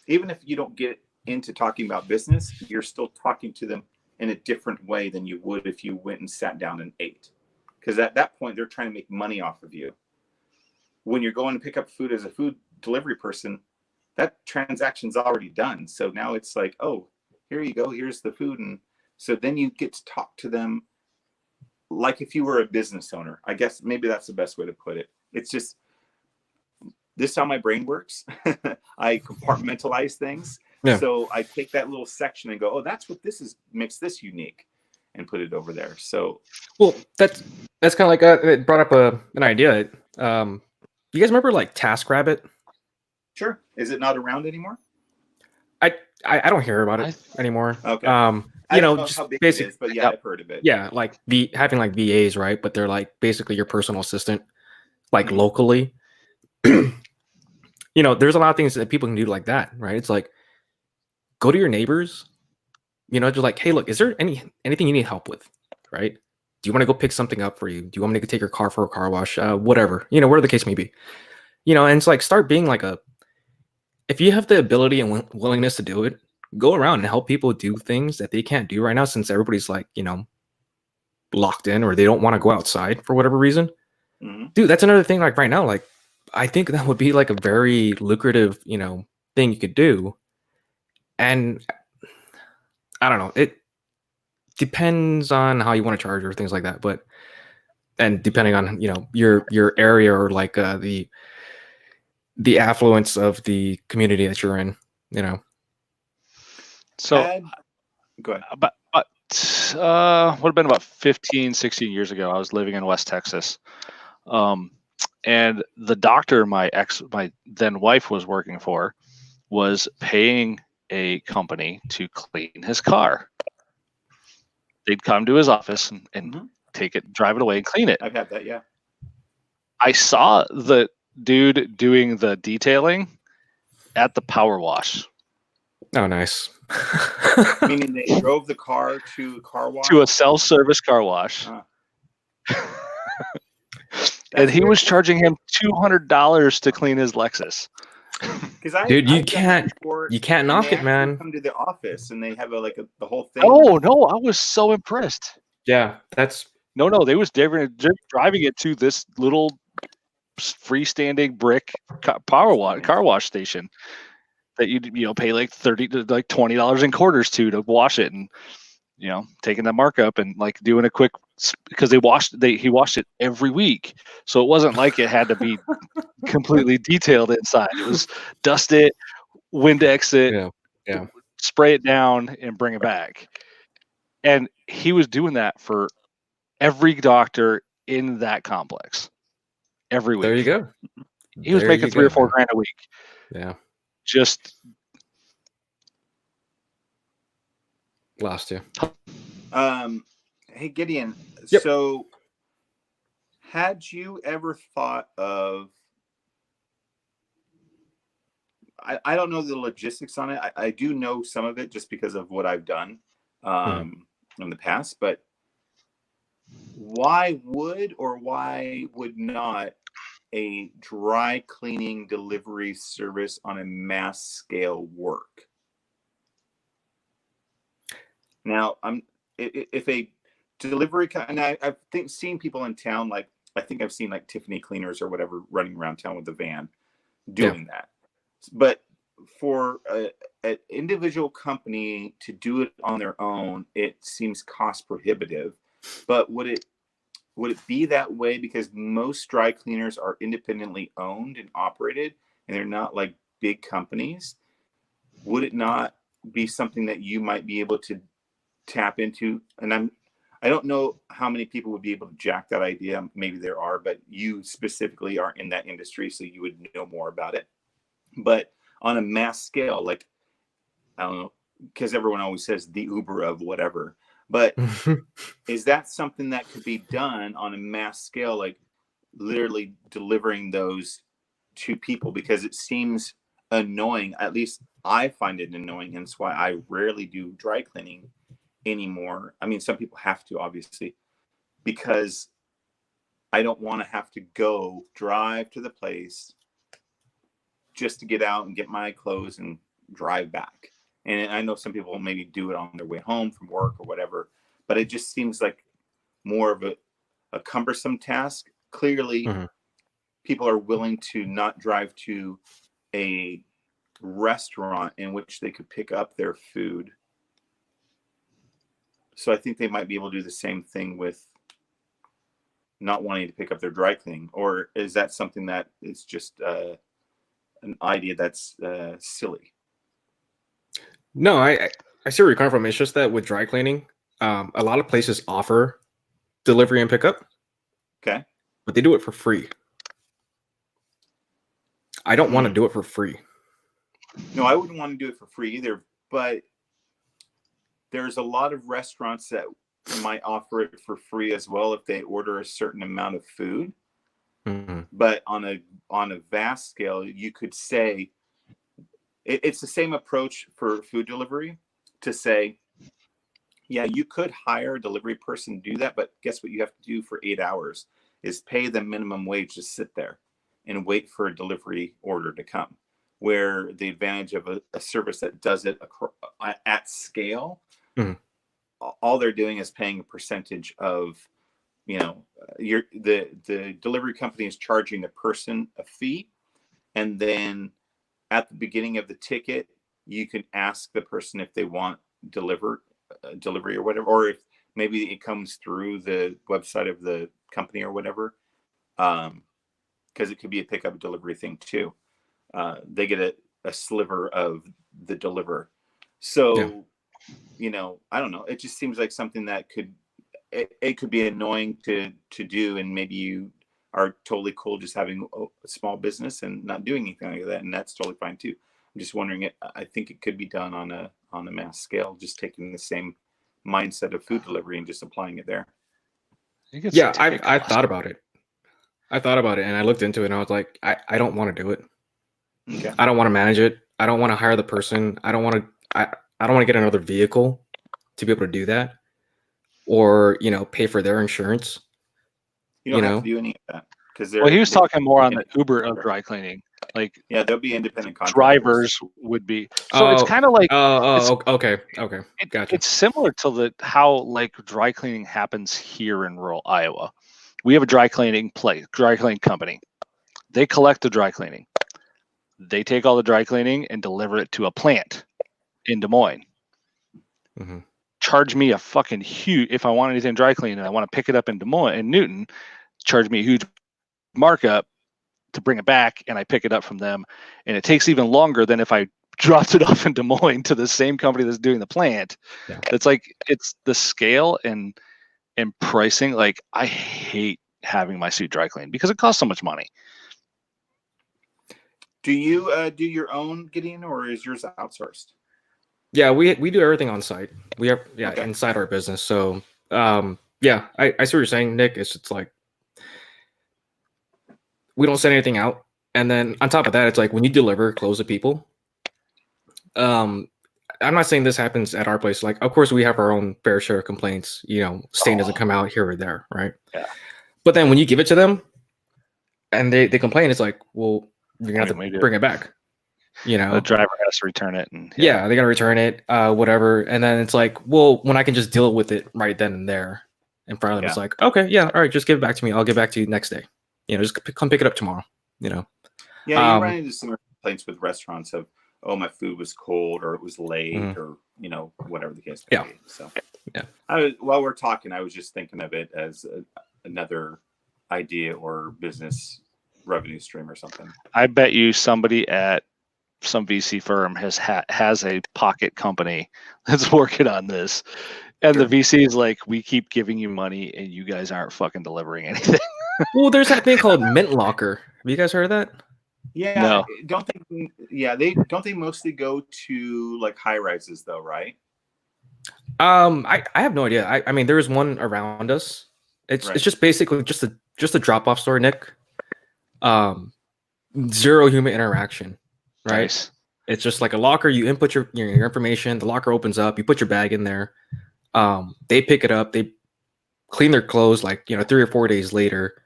even if you don't get into talking about business, you're still talking to them in a different way than you would if you went and sat down and ate. Because at that point, they're trying to make money off of you. When you're going to pick up food as a food delivery person, that transaction's already done. So now it's like, oh, here you go. Here's the food. And so then you get to talk to them like if you were a business owner. I guess maybe that's the best way to put it. It's just, this is how my brain works. I compartmentalize things. Yeah. So I take that little section and go, oh, that's what this is, makes this unique, and put it over there. So, well, that's kind of like it brought up an idea. You guys remember like TaskRabbit? Sure. Is it not around anymore? I don't hear about it anymore. Okay. You know, just how big basically, it is, but yeah, I've heard of it. Yeah, like having like VAs, right? But they're like basically your personal assistant, like locally. there's a lot of things that people can do like that, right? It's like go to your neighbors, just like, hey, look, is there anything you need help with, right? Do you want to go pick something up for you? Do you want me to take your car for a car wash? Whatever, whatever the case may be. And it's like start being like if you have the ability and willingness to do it, go around and help people do things that they can't do right now since everybody's like, locked in or they don't want to go outside for whatever reason. Mm-hmm. Dude, that's another thing. Like right now, like I think that would be like a very lucrative, thing you could do. And I don't know, it depends on how you want to charge or things like that. But and depending on your area or like the affluence of the community that you're in, So Go ahead. about would have been about 15, 16 years ago. I was living in West Texas. And the doctor my then wife was working for was paying a company to clean his car. They'd come to his office and Mhm. take it, drive it away and clean it. I've had that, yeah. I saw the dude doing the detailing at the power wash. Oh, nice. Meaning they drove the car to a car wash? To a self-service car wash. And he was charging him $200 to clean his Lexus. Dude, you can't knock it, man. Come to the office and they have the whole thing. Oh no, I was so impressed. Yeah, that's no. They were driving it to this little freestanding brick car wash station that you pay like $30 to like $20 in quarters to wash it, and taking that markup and like doing a quick, because he washed it every week, so it wasn't like it had to be completely detailed inside. It was dust it, Windex it, yeah, spray it down, and bring it back. And he was doing that for every doctor in that complex every week. There you go. He was making $3 or $4 grand a week. Yeah. Just lost you. Hey Gideon. Yep. So had you ever thought of, I don't know the logistics on it. I do know some of it just because of what I've done in the past, but why would not a dry cleaning delivery service on a mass scale work? Now, if a delivery, and I've seen people in town, like I think I've seen like Tiffany cleaners or whatever running around town with the van doing that. But for an individual company to do it on their own, it seems cost prohibitive. But would it be that way because most dry cleaners are independently owned and operated, and they're not like big companies? Would it not be something that you might be able to tap into? And I don't know how many people would be able to jack that idea. Maybe there are, but you specifically are in that industry, so you would know more about it. But on a mass scale, like, I don't know, because everyone always says the Uber of whatever, but is that something that could be done on a mass scale, like literally delivering those to people? Because it seems annoying. At least I find it annoying, and that's why I rarely do dry cleaning anymore. I mean, some people have to, obviously, because I don't want to have to go drive to the place just to get out and get my clothes and drive back. And I know some people maybe do it on their way home from work or whatever, but it just seems like more of a cumbersome task. Clearly, people are willing to not drive to a restaurant in which they could pick up their food. So I think they might be able to do the same thing with not wanting to pick up their dry cleaning. Or is that something that is just an idea that's silly? No, I see where you're coming from. It's just that with dry cleaning, a lot of places offer delivery and pickup. Okay. But they do it for free. I don't want to do it for free. No, I wouldn't want to do it for free either. But there's a lot of restaurants that might offer it for free as well if they order a certain amount of food. Mhm. But on a vast scale, you could say it's the same approach for food delivery to say, yeah, you could hire a delivery person to do that, but guess what you have to do for 8 hours is pay them minimum wage to sit there and wait for a delivery order to come. Where the advantage of a service that does it at scale, Mhm. all they're doing is paying a percentage of, the delivery company is charging the person a fee, and then at the beginning of the ticket, you can ask the person if they want delivery or whatever, or if maybe it comes through the website of the company or whatever, because it could be a pickup delivery thing too. They get a sliver of the deliver. Yeah. So, I don't know. It just seems like something that it could be annoying to do, and maybe you are totally cool just having a small business and not doing anything like that, and that's totally fine too. I'm just wondering, I think it could be done on a mass scale, just taking the same mindset of food delivery and just applying it there. I think it's Yeah, to take I've cost. thought about it. I thought about it and I looked into it and I was like, I don't want to do it. Okay. I don't want to manage it. I don't want to hire the person. I don't want to get another vehicle to be able to do that, or pay for their insurance. You You don't have to know, do any of that because Well, he was they talking more on the Uber of dry cleaning. Like yeah, they'll be independent contractors. drivers would be. So it's oh, kind of like it's okay, gotcha. it's similar to how like dry cleaning happens here in rural Iowa. We have a dry cleaning company. They collect the dry cleaning. They take all the dry cleaning and deliver it to a plant in Des Moines. Hmm. Charge me a fucking huge, if I want anything dry cleaned and I want to pick it up in Des Moines, in Newton, charge me a huge markup to bring it back, and I pick it up from them. And it takes even longer than if I dropped it off in Des Moines to the same company that's doing the plant. Yeah. That's like, it's the scale and pricing. Like, I hate having my suit dry cleaned because it costs so much money. Do you do your own, Gideon, or is yours outsourced? Yeah, we do everything on site. We have Okay. inside our business. So yeah, I see what you're saying, Nick. It's like we don't send anything out, and then on top of that, it's like when you deliver clothes to people. I'm not saying this happens at our place. Like, of course, we have our own fair share of complaints. Stain doesn't come out here or there, right? Yeah. But then when you give it to them, and they complain, it's like, well, you're gonna have to bring it back. The driver has to return it, and yeah, they're gonna return it, whatever. And then it's like, well, when I can just deal with it right then and there in front of them, it's like, okay, yeah, all right, just give it back to me. I'll get back to you next day. Just come pick it up tomorrow. Yeah, you run into similar complaints with restaurants of, oh, my food was cold, or it was late, or whatever the case may be. So yeah, while we're talking, I was just thinking of it as another idea or business revenue stream or something. I bet you somebody at some VC firm has a pocket company that's working on this, and the VC is like, we keep giving you money and you guys aren't fucking delivering anything. Well, there's that thing called Mint Locker. Have you guys heard of that? Yeah. No. They mostly go to like high rises though, right? I have no idea. I mean, there's one around us. It's just basically just a drop off store, Nick. Zero human interaction, right? Nice. It's just like a locker. You input your information. The locker opens up. You put your bag in there. They pick it up. They clean their clothes like 3 or 4 days later,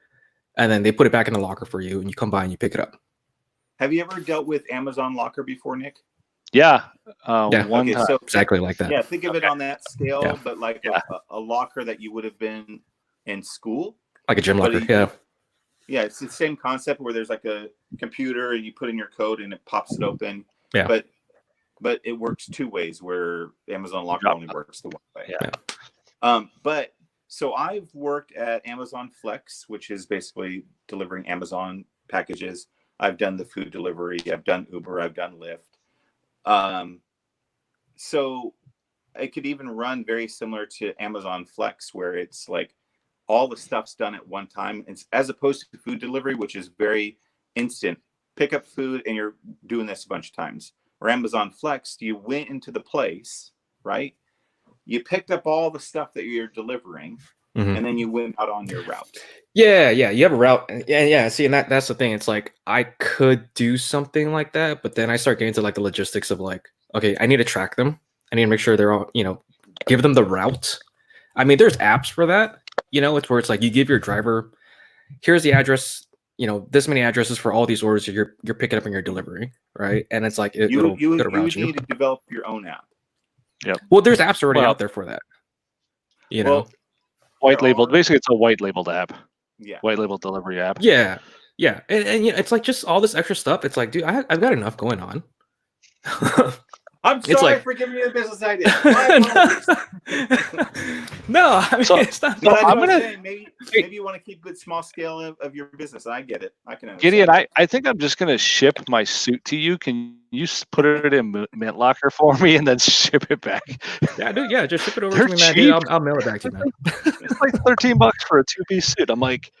and then they put it back in the locker for you. And you come by and you pick it up. Have you ever dealt with Amazon Locker before, Nick? Yeah. One time. So exactly like that. Yeah, think of it on that scale, but like a locker that you would have been in school, like a gym locker. Yeah, it's the same concept where there's like a computer and you put in your code and it pops it open. Yeah. But it works two ways, where Amazon Locker only works the one way. Yeah. But so I've worked at Amazon Flex, which is basically delivering Amazon packages. I've done the food delivery. I've done Uber. I've done Lyft. So it could even run very similar to Amazon Flex, where it's like all the stuff's done at one time, as opposed to food delivery, which is very instant. Pick up food and you're doing this a bunch of times. Or Amazon Flex, you went into the place, right? You picked up all the stuff that you're delivering. Mhm. and then you went out on your route. Yeah, you have a route, and yeah. See, and that's the thing. It's like I could do something like that, but then I start getting into like the logistics of like, okay, I need to track them. I need to make sure they're all, give them the route. I mean, there's apps for that. It's where it's like you give your driver, here's the address. This many addresses for all these orders you're picking up and you're delivering, right? And it's like it'll You route would you. need to develop your own app. Yep. Well, there's apps already Well, out there for that. Well, white there labeled. are- Basically, it's a white labeled app. Yeah. White labeled delivery app. Yeah, and it's like just all this extra stuff. It's like, dude, I've got enough going on. I'm It's sorry like- for giving you the business idea. My apologies. No, I mean, So- it's not. But that's I'm what gonna- I'm saying. Maybe you want to keep good small scale of your business. I get it. I can understand. Gideon, I think I'm just gonna ship my suit to you. Can you put it in Mint Locker for me and then ship it back? Yeah, dude. Yeah, just ship it over They're to me, man. Dude, cheap. I'll mail it back to you, man. It's like $13 for a 2-piece suit. I'm like,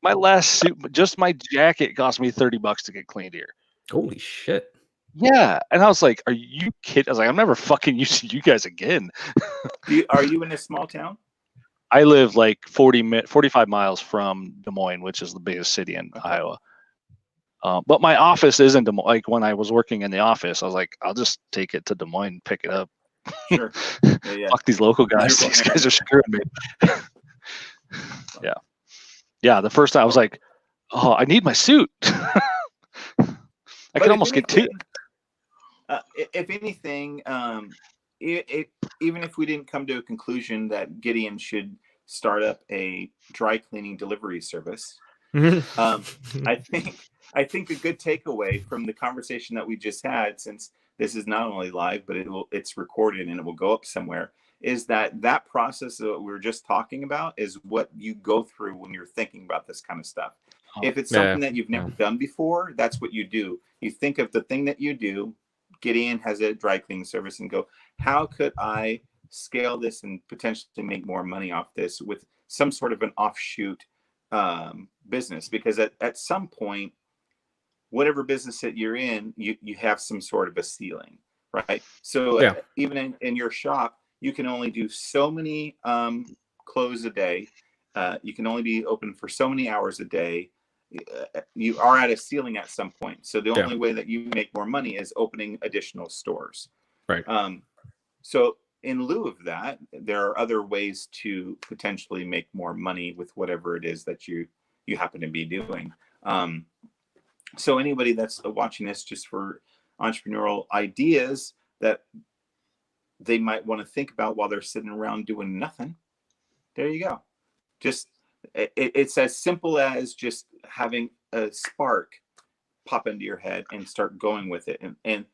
my last suit, just my jacket cost me $30 to get cleaned here. Holy shit. Yeah, and I was like, "Are you kidding?" I was like, "I'm never fucking using you guys again." Are you in a small town? I live like 45 miles from Des Moines, which is the biggest city in Iowa. But my office is in Des Moines. Like when I was working in the office, I was like, I'll just take it to Des Moines, pick it up. Sure. Yeah. Fuck these local guys. You're These going- guys are screwing me. Yeah. The first time I was like, oh, I need my suit. I But could if almost get two. anything, if anything, even if we didn't come to a conclusion that Gideon should start up a dry cleaning delivery service, I think a good takeaway from the conversation that we just had, since this is not only live but it's recorded and it will go up somewhere, is that process that we were just talking about is what you go through when you're thinking about this kind of stuff. If it's something that you've never done before, that's what you do. You think of the thing that you do. Gideon has a dry cleaning service, and go, how could I scale this and potentially make more money off this with some sort of an offshoot business? Because at some point, whatever business that you're in, you have some sort of a ceiling, right? So even in your shop, you can only do so many clothes a day. You can only be open for so many hours a day. You are at a ceiling at some point. So the only way that you make more money is opening additional stores. Right. So in lieu of that, there are other ways to potentially make more money with whatever it is that you happen to be doing. So anybody that's watching this just for entrepreneurial ideas that they might want to think about while they're sitting around doing nothing, there you go. Just it's as simple as just having a spark pop into your head and start going with it, and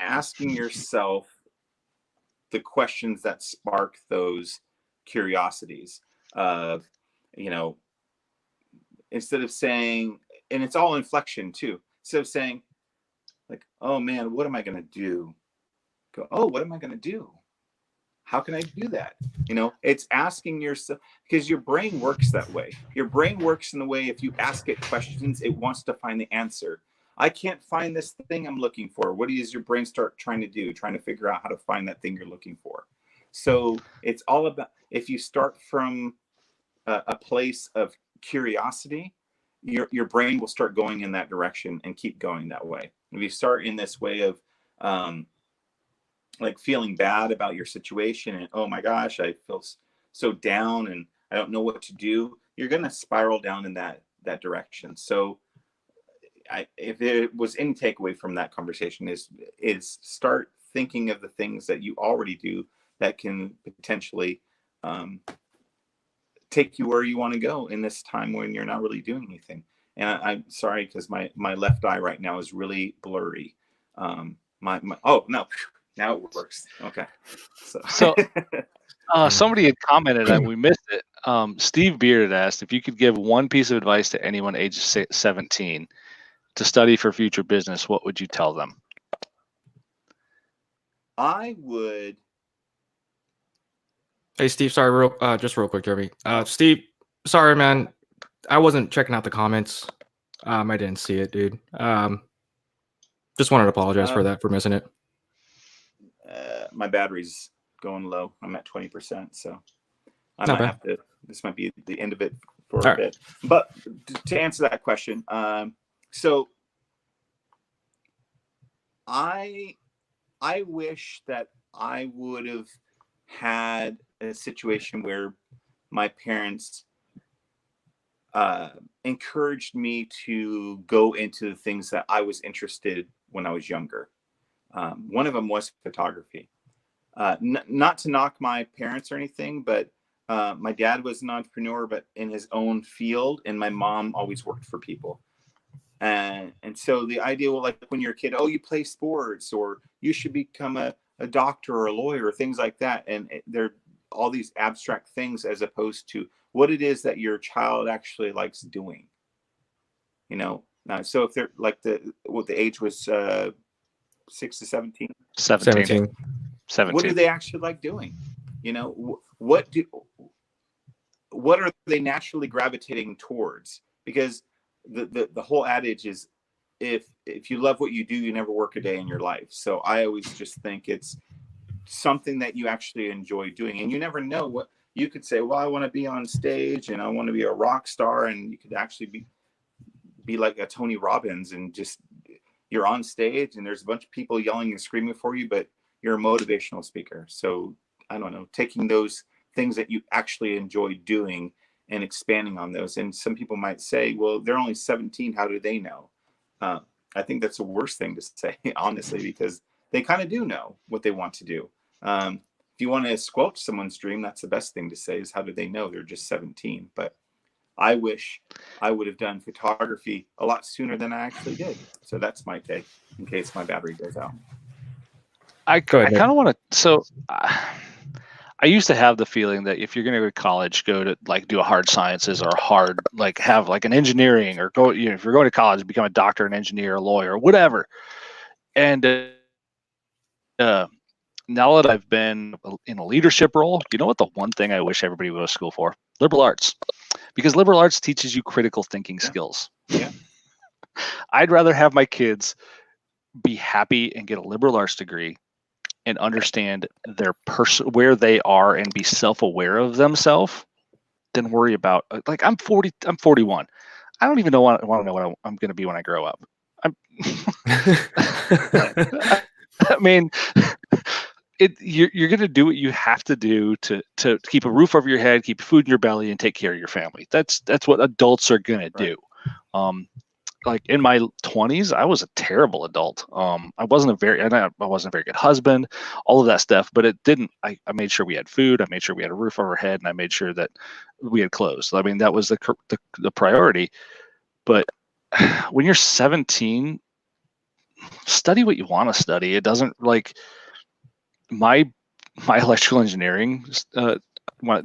asking yourself the questions that spark those curiosities of, instead of saying, and it's all inflection too, instead of saying like, oh man, what am I going to do? Go, oh, what am I going to do? How can I do that? It's asking yourself, because your brain works that way. Your brain works in the way, if you ask it questions, it wants to find the answer. I can't find this thing I'm looking for. What does your brain start trying to do? Trying to figure out how to find that thing you're looking for. So it's all about, if you start from a place of curiosity, your brain will start going in that direction and keep going that way. If you start in this way of like feeling bad about your situation and, oh my gosh, I feel so down and I don't know what to do, you're going to spiral down in that direction. So if it was any takeaway from that conversation is start thinking of the things that you already do that can potentially take you where you want to go in this time when you're not really doing anything. And I'm sorry, because my left eye right now is really blurry. Oh no, now it works. Okay. So somebody had commented and we missed it. Steve Beard had asked if you could give one piece of advice to anyone age 17 to study for future business, what would you tell them? I would. Hey Steve, sorry, just real quick, Jeremy. Steve, sorry, man. I wasn't checking out the comments. I didn't see it, dude. Just wanted to apologize for that, for missing it. My battery's going low. I'm at 20%. So I Not might bad. have to. This might be the end of it for All a bit. But to answer that question, so I wish that I would have had a situation where my parents encouraged me to go into the things that I was interested when I was younger. One of them was photography. Not to knock my parents or anything, but my dad was an entrepreneur, but in his own field, and my mom always worked for people. And so the idea, well, like when you're a kid, oh, you play sports, or you should become a doctor or a lawyer, or things like that. And they're all these abstract things as opposed to what it is that your child actually likes doing. So if they're like what the age was 6 to 17. 17. What do they actually like doing? What are they naturally gravitating towards? Because the whole adage is, if you love what you do, you never work a day in your life. So I always just think it's something that you actually enjoy doing, and you never know what you could say. Well, I want to be on stage and I want to be a rock star, and you could actually be like a Tony Robbins, and just you're on stage and there's a bunch of people yelling and screaming for you, but you're a motivational speaker. So I don't know, taking those things that you actually enjoy doing and expanding on those. And some people might say, well, they're only 17. How do they know? I think that's the worst thing to say, honestly, because they kind of do know what they want to do. If you want to squelch someone's dream, that's the best thing to say is, how do they know? They're just 17. But I wish I would have done photography a lot sooner than I actually did. So that's my take, in case my battery goes out. I kind of want to. So I used to have the feeling that if you're going to go to college, go to like do a hard sciences or hard, like have like an engineering, or go, if you're going to college, become a doctor, an engineer, a lawyer, whatever. And now that I've been in a leadership role, you know what the one thing I wish everybody would go to school for? Liberal arts. Because liberal arts teaches you critical thinking skills. Yeah. I'd rather have my kids be happy and get a liberal arts degree and understand their where they are and be self-aware of themselves than worry about, like, I'm 41. I don't even want to know what I'm going to be when I grow up. I mean, you're going to do what you have to do to keep a roof over your head, keep food in your belly, and take care of your family. That's what adults are going to do. Like in my 20s, I was a terrible adult. I wasn't a very good husband, all of that stuff. But it didn't. I made sure we had food. I made sure we had a roof over our head, and I made sure that we had clothes. I mean, that was the priority. But when you're 17, study what you want to study. It doesn't, like, my electrical engineering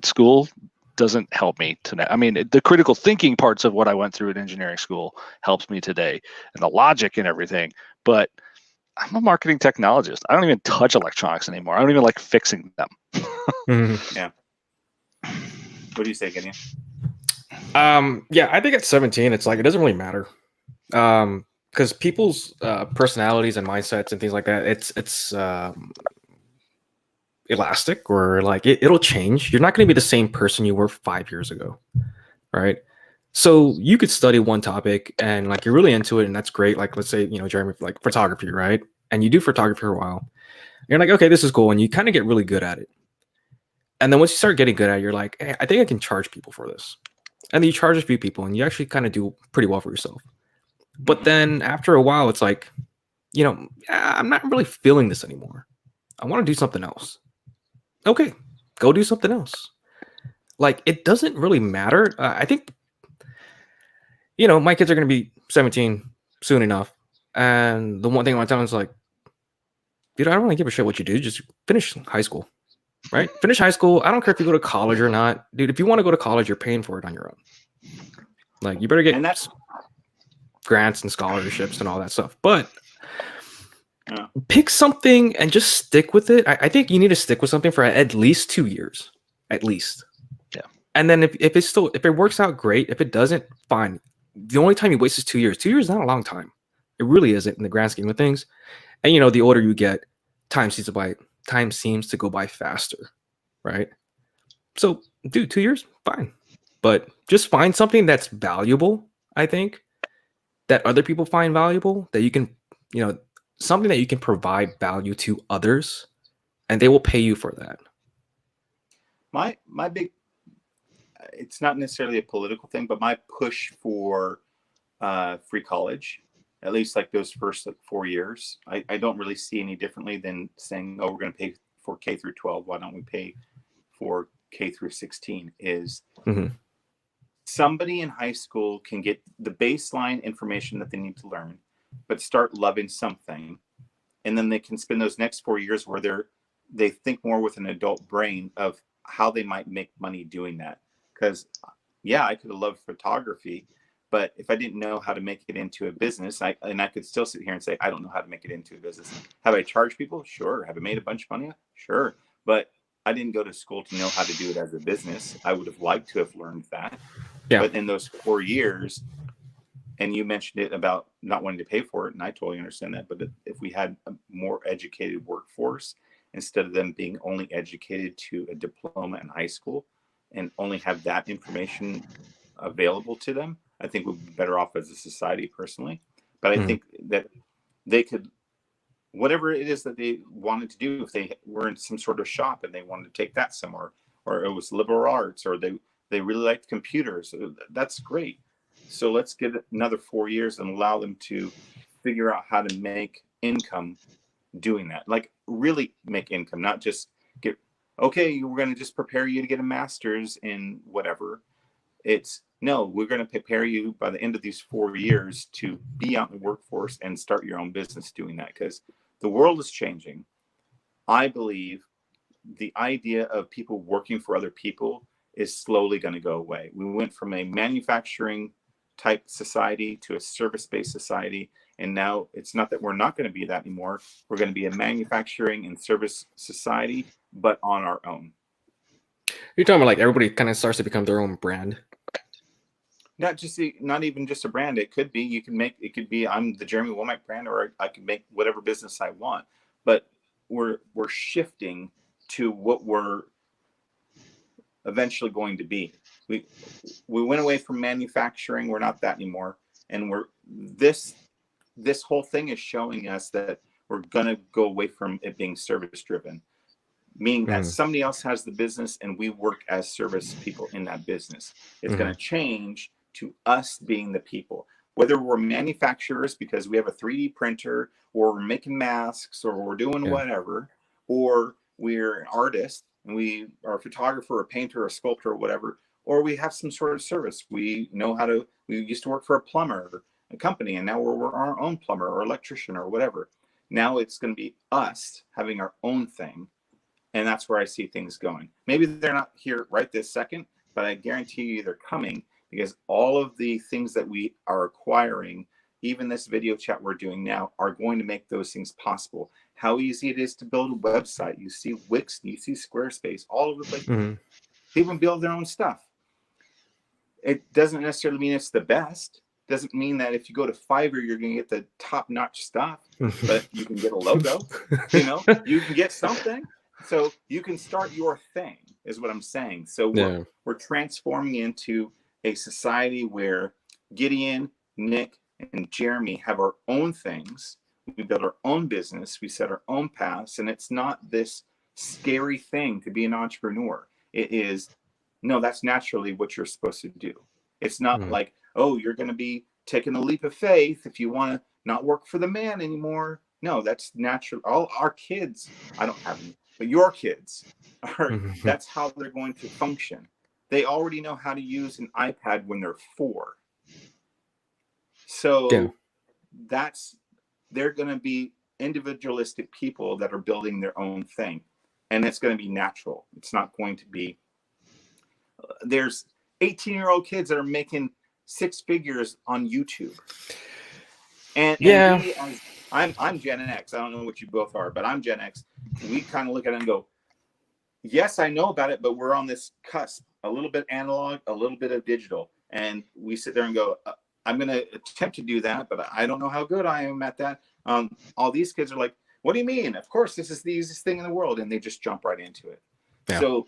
school doesn't help me today. I mean, the critical thinking parts of what I went through at engineering school helps me today, and the logic and everything. But I'm a marketing technologist. I don't even touch electronics anymore. I don't even like fixing them. Yeah. What do you say, Gideon? Yeah, I think at 17, it's like, it doesn't really matter. Because people's personalities and mindsets and things like that, it's elastic, or like it'll change. You're not going to be the same person you were 5 years ago, right? So you could study one topic and like you're really into it, and that's great. Like, let's say, Jeremy, like photography, right? And you do photography for a while. You're like, okay, this is cool, and you kind of get really good at it. And then once you start getting good at it, you're like, hey, I think I can charge people for this. And then you charge a few people, and you actually kind of do pretty well for yourself. But then after a while, it's like, I'm not really feeling this anymore. I want to do something else. Okay, go do something else. Like, it doesn't really matter. I think, my kids are going to be 17 soon enough. And the one thing I want to tell them is like, I don't really give a shit what you do. Just finish high school, right? Finish high school. I don't care if you go to college or not. Dude, if you want to go to college, you're paying for it on your own. Like, you better get grants and scholarships and all that stuff. But pick something and just stick with it. I think you need to stick with something for at least 2 years, at least. Yeah. And then if it works out, great. If it doesn't, fine. The only time you waste is 2 years. 2 years is not a long time. It really isn't in the grand scheme of things. And the older you get, time seems to go by faster, right? So Dude, 2 years, fine. But just find something that's valuable, I think, that other people find valuable, that you can, you know, something that you can provide value to others, and they will pay you for that. My big, it's not necessarily a political thing, but my push for free college, at least like those first like 4 years, I don't really see any differently than saying, oh, we're going to pay for K through 12. Why don't we pay for K through 16? Is Mhm. somebody in high school can get the baseline information that they need to learn, but start loving something, and then they can spend those next 4 years where they think more with an adult brain of how they might make money doing that. Because yeah, I could have loved photography, but if I didn't know how to make it into a business, I could still sit here and say I don't know how to make it into a business. Have I charged people? Sure. Have I made a bunch of money? Sure. But I didn't go to school to know how to do it as a business. I would have liked to have learned that. Yeah. But in those 4 years, and you mentioned it about not wanting to pay for it, and I totally understand that. But if we had a more educated workforce, instead of them being only educated to a diploma in high school and only have that information available to them, I think we'd be better off as a society personally. But I Mhm. think that they could, whatever it is that they wanted to do, if they were in some sort of shop and they wanted to take that somewhere, or it was liberal arts, or they really liked computers, that's great. So let's give it another 4 years and allow them to figure out how to make income doing that. Like really make income, not just get, okay, we're going to just prepare you to get a master's in whatever. It's no, we're going to prepare you by the end of these 4 years to be out in the workforce and start your own business doing that, because the world is changing. I believe the idea of people working for other people is slowly going to go away. We went from a manufacturing type society to a service-based society, and now it's not that we're not going to be that anymore. We're going to be a manufacturing and service society, but on our own. You're talking about like everybody kind of starts to become their own brand. Not even just a brand. It could be, you can make, it could be, I'm the Jeremy Womack brand, or I can make whatever business I want. But we're shifting to what we're eventually going to be. We went away from manufacturing. We're not that anymore. And this whole thing is showing us that we're going to go away from it being service driven, meaning that Mhm. somebody else has the business and we work as service people in that business. It's going Mhm. to change to us being the people, whether we're manufacturers because we have a 3D printer, or we're making masks, or we're doing Yeah. whatever, or we're an artist and we are a photographer, a painter, a sculptor, or whatever, or we have some sort of service. We know how to, we used to work for a plumber, a company, and now we're our own plumber or electrician or whatever. Now it's going to be us having our own thing, and that's where I see things going. Maybe they're not here right this second, but I guarantee you they're coming, because all of the things that we are acquiring, even this video chat we're doing now, are going to make those things possible. How easy it is to build a website. You see Wix, you see Squarespace, all over the place. Mhm. People build their own stuff. It doesn't necessarily mean it's the best. Doesn't mean that if you go to Fiverr, you're going to get the top-notch stuff, but you can get a logo, you can get something. So you can start your thing, is what I'm saying. So Yeah. we're transforming into a society where Gideon, Nick, and Jeremy have our own things. We build our own business. We set our own paths, and it's not this scary thing to be an entrepreneur. It is, no, that's naturally what you're supposed to do. It's not Mhm. like, oh, you're going to be taking a leap of faith if you want to not work for the man anymore. No, that's natural. All our kids, I don't have any, but your kids are, Mhm. that's how they're going to function. They already know how to use an iPad when they're 4. Yeah. So they're going to be individualistic people that are building their own thing. And it's going to be natural. It's not going to be, there's 18-year-old kids that are making 6 figures on YouTube. And Yeah. we, as I'm Gen X. I don't know what you both are, but I'm Gen X. We kind of look at it and go, yes, I know about it, but we're on this cusp, a little bit analog, a little bit of digital. And we sit there and go, I'm going to attempt to do that, but I don't know how good I am at that. All these kids are like, what do you mean? Of course, this is the easiest thing in the world. And they just jump right into it. Yeah. So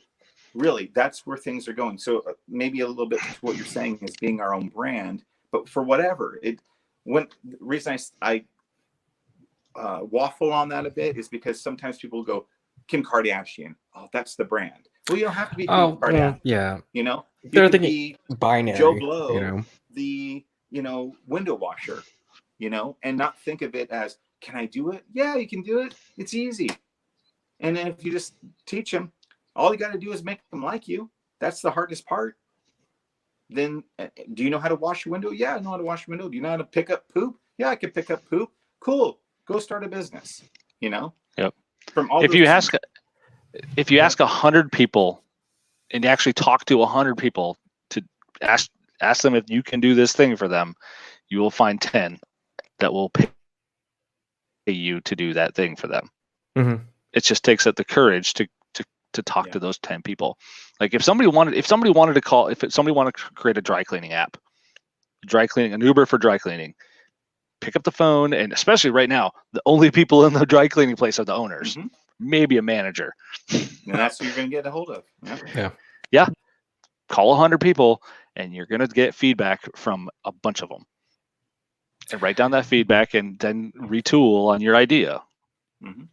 really, that's where things are going. So maybe a little bit to what you're saying is being our own brand, but for whatever the reason I waffle on that a bit is because sometimes people go, Kim Kardashian, oh, that's the brand. Well, you don't have to be Kim Kardashian. Yeah. You know, you They're can thinking be binary, Joe Blow, you know. the window washer, and not think of it as, can I do it? Yeah, you can do it. It's easy. And then if you just teach them, all you got to do is make them like you. That's the hardest part. Then, do you know how to wash your window? Yeah, I know how to wash your window. Do you know how to pick up poop? Yeah, I can pick up poop. Cool. Go start a business. Yep. From all If you ask 100 people and you actually talk to 100 people to ask them if you can do this thing for them, you will find 10 that will pay you to do that thing for them. Mm-hmm. It just takes the courage to talk to those 10 people. Like if somebody wanted to create a dry cleaning app, an Uber for dry cleaning, pick up the phone, and especially right now, the only people in the dry cleaning place are the owners, maybe a manager. And that's who you're going to get a hold of. Yeah. Call 100 people and you're going to get feedback from a bunch of them. And write down that feedback and then retool on your idea. Mm-hmm.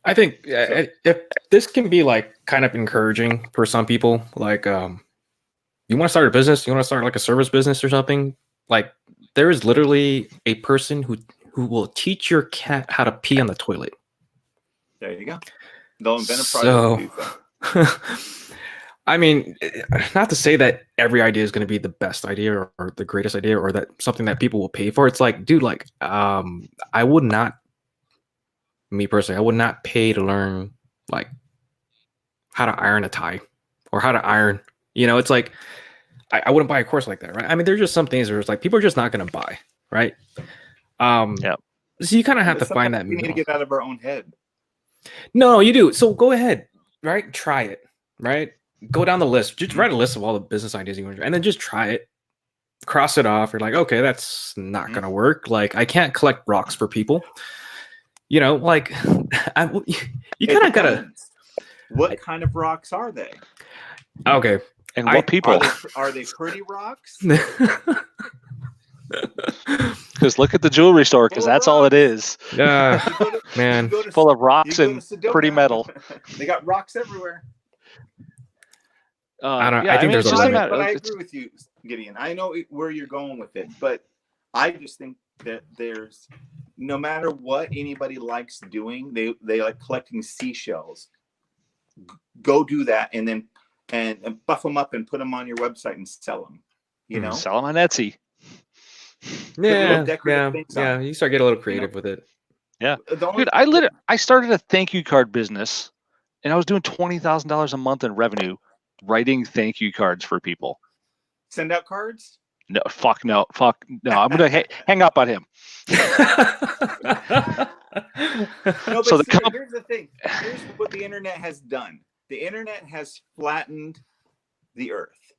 I think if this can be like kind of encouraging for some people, like you want to start a business, you want to start like a service business or something, like there is literally a person who will teach your cat how to pee on the toilet. There you go. They'll invent a product to do that. I mean, not to say that every idea is going to be the best idea or the greatest idea or that something that people will pay for. It's like, dude, like I would not. Me personally, I would not pay to learn like how to iron a tie or how to iron. It's like I wouldn't buy a course like that, right? I mean, there's just some things where it's like people are just not going to buy, right? Yeah. So you kind of have to find that. We need to get out of our own head. No, you do. So go ahead, right? Try it, right? Go down the list. Just write a list of all the business ideas you want to try, and then just try it. Cross it off. You're like, okay, that's not going to work. Like, I can't collect rocks for people. Like you kind of gotta. What kind of rocks are they? Okay, and what people are they? Pretty rocks? Because look at the jewelry store, because that's all it is. Man, full of rocks and pretty metal. They got rocks everywhere. I think there's a limit. But I agree with you, Gideon. I know where you're going with it, but I just think that there's, no matter what anybody likes doing, they like collecting seashells. Go do that, and then and buff them up and put them on your website and sell them. Sell them on Etsy. Yeah. You start getting a little creative with it. Yeah, dude, I started a thank you card business, and I was doing $20,000 a month in revenue, writing thank you cards for people. Send out cards? No, fuck no. I'm gonna hang up on him. No, but So here's the thing. Here's what the internet has done. The internet has flattened the earth.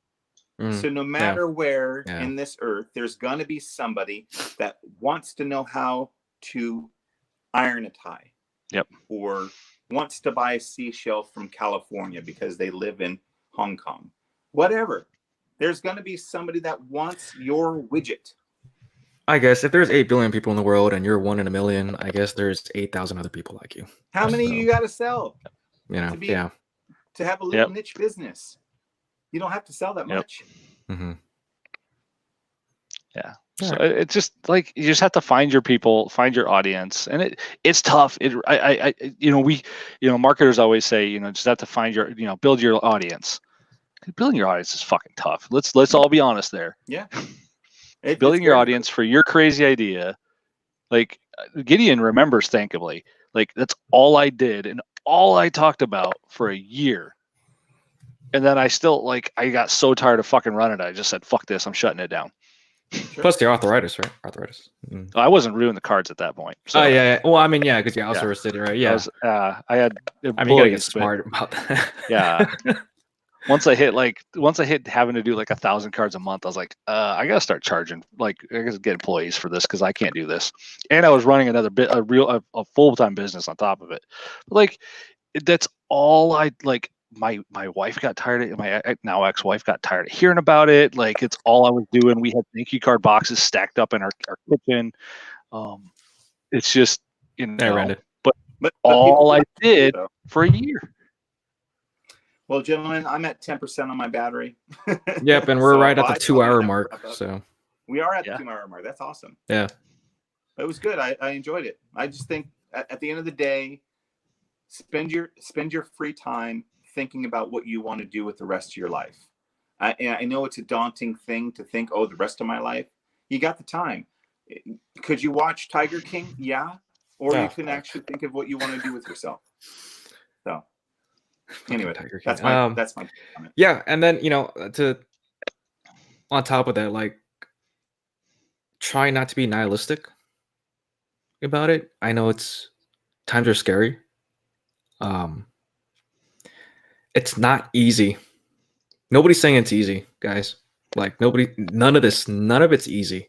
So no matter where in this earth, there's gonna be somebody that wants to know how to iron a tie. Yep. Or wants to buy a seashell from California because they live in Hong Kong. Whatever. There's going to be somebody that wants your widget. I guess if there's 8 billion people in the world and you're 1 in a million, I guess there's 8,000 other people like you. How many you got to sell? To have a little niche business. You don't have to sell that much. Mm-hmm. Yeah. So it's just like you just have to find your people, find your audience, and it's tough. Marketers always say, just have to find your, build your audience. Building your audience is fucking tough. Let's all be honest there. Yeah. Building your audience for your crazy idea. Like Gideon remembers thankfully. Like that's all I did and all I talked about for a year. And then I still I got so tired of fucking running it. I just said, fuck this, I'm shutting it down. Sure. Plus the arthritis, right? Arthritis. I wasn't reviewing the cards at that point. So. Oh yeah. Well, I mean, because you outsourced it, right? Yeah. I had. I mean, you gotta get smart about that. Yeah. Once I hit having to do 1,000 cards a month, I was like, I gotta start charging. I gotta get employees for this because I can't do this. And I was running a full-time business on top of it. But that's all I my wife got tired of my now ex-wife got tired of hearing about it. Like it's all I was doing. We had thank you card boxes stacked up in our kitchen. It's just, Never ended. but But all people I did though. for a year. Well, gentlemen, I'm at 10% on my battery. Yep, and we're So right at the I 2-hour have to mark. wrap up. So We are at Yeah. the 2-hour mark. That's awesome. yeah, It was good. I enjoyed it. I just think at the end of the day, spend your free time thinking about what you want to do with the rest of your life. I know it's a daunting thing to think, oh, the rest of my life. You got the time. Could you watch Tiger King? Yeah. Or Yeah. you can actually think of what you want to do with yourself. So anyway, Tiger King. that's my comment. Yeah, and then to on top of that, like try not to be nihilistic about it. I know times are scary. It's not easy. Nobody's saying it's easy, guys. Like none of it's easy.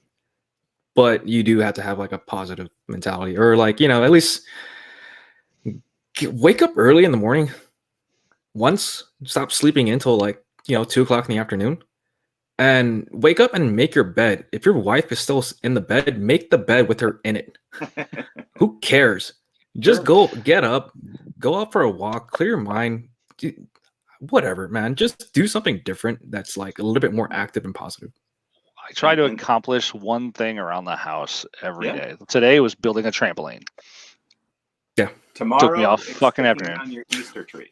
But you do have to have like a positive mentality, or like at least wake up early in the morning. Once, stop sleeping until like 2 o'clock in the afternoon, and wake up and make your bed. If your wife is still in the bed, make the bed with her in it. Who cares? Just get up, go out for a walk, clear your mind. Whatever, man. Just do something different that's like a little bit more active and positive. I try to accomplish one thing around the house every Yeah. day. Today was building a trampoline. Yeah. Tomorrow, Took me all it's fucking sticking afternoon. on your Easter tree.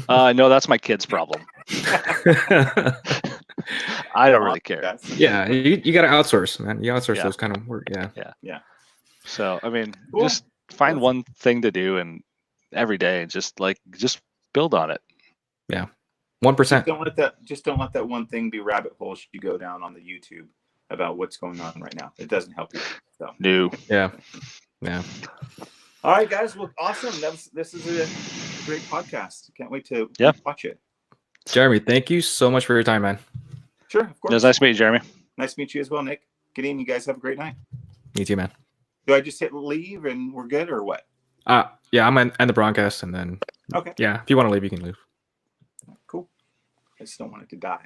No, that's my kid's problem. I don't really care. Yeah, you got to outsource, man. You outsource Yeah. those kind of work. Yeah. Yeah. So I mean, Cool. just find Awesome. one thing to do and every day, just build on it. Yeah. 1%. Just don't let that one thing be rabbit holes you go down on the YouTube about what's going on right now. It doesn't help you. So No. Yeah. Yeah. all right, guys. Well, awesome. This is a great podcast. Can't wait to watch it. Jeremy, thank you so much for your time, man. Sure, of course. It was nice to meet you, Jeremy. Nice to meet you as well, Nick. Good evening. You guys have a great night. You too, man. Do I just hit leave and we're good, or what? Yeah, I'm in the broadcast, and then Okay. yeah, if you want to leave, you can leave. Cool. I just don't want it to die.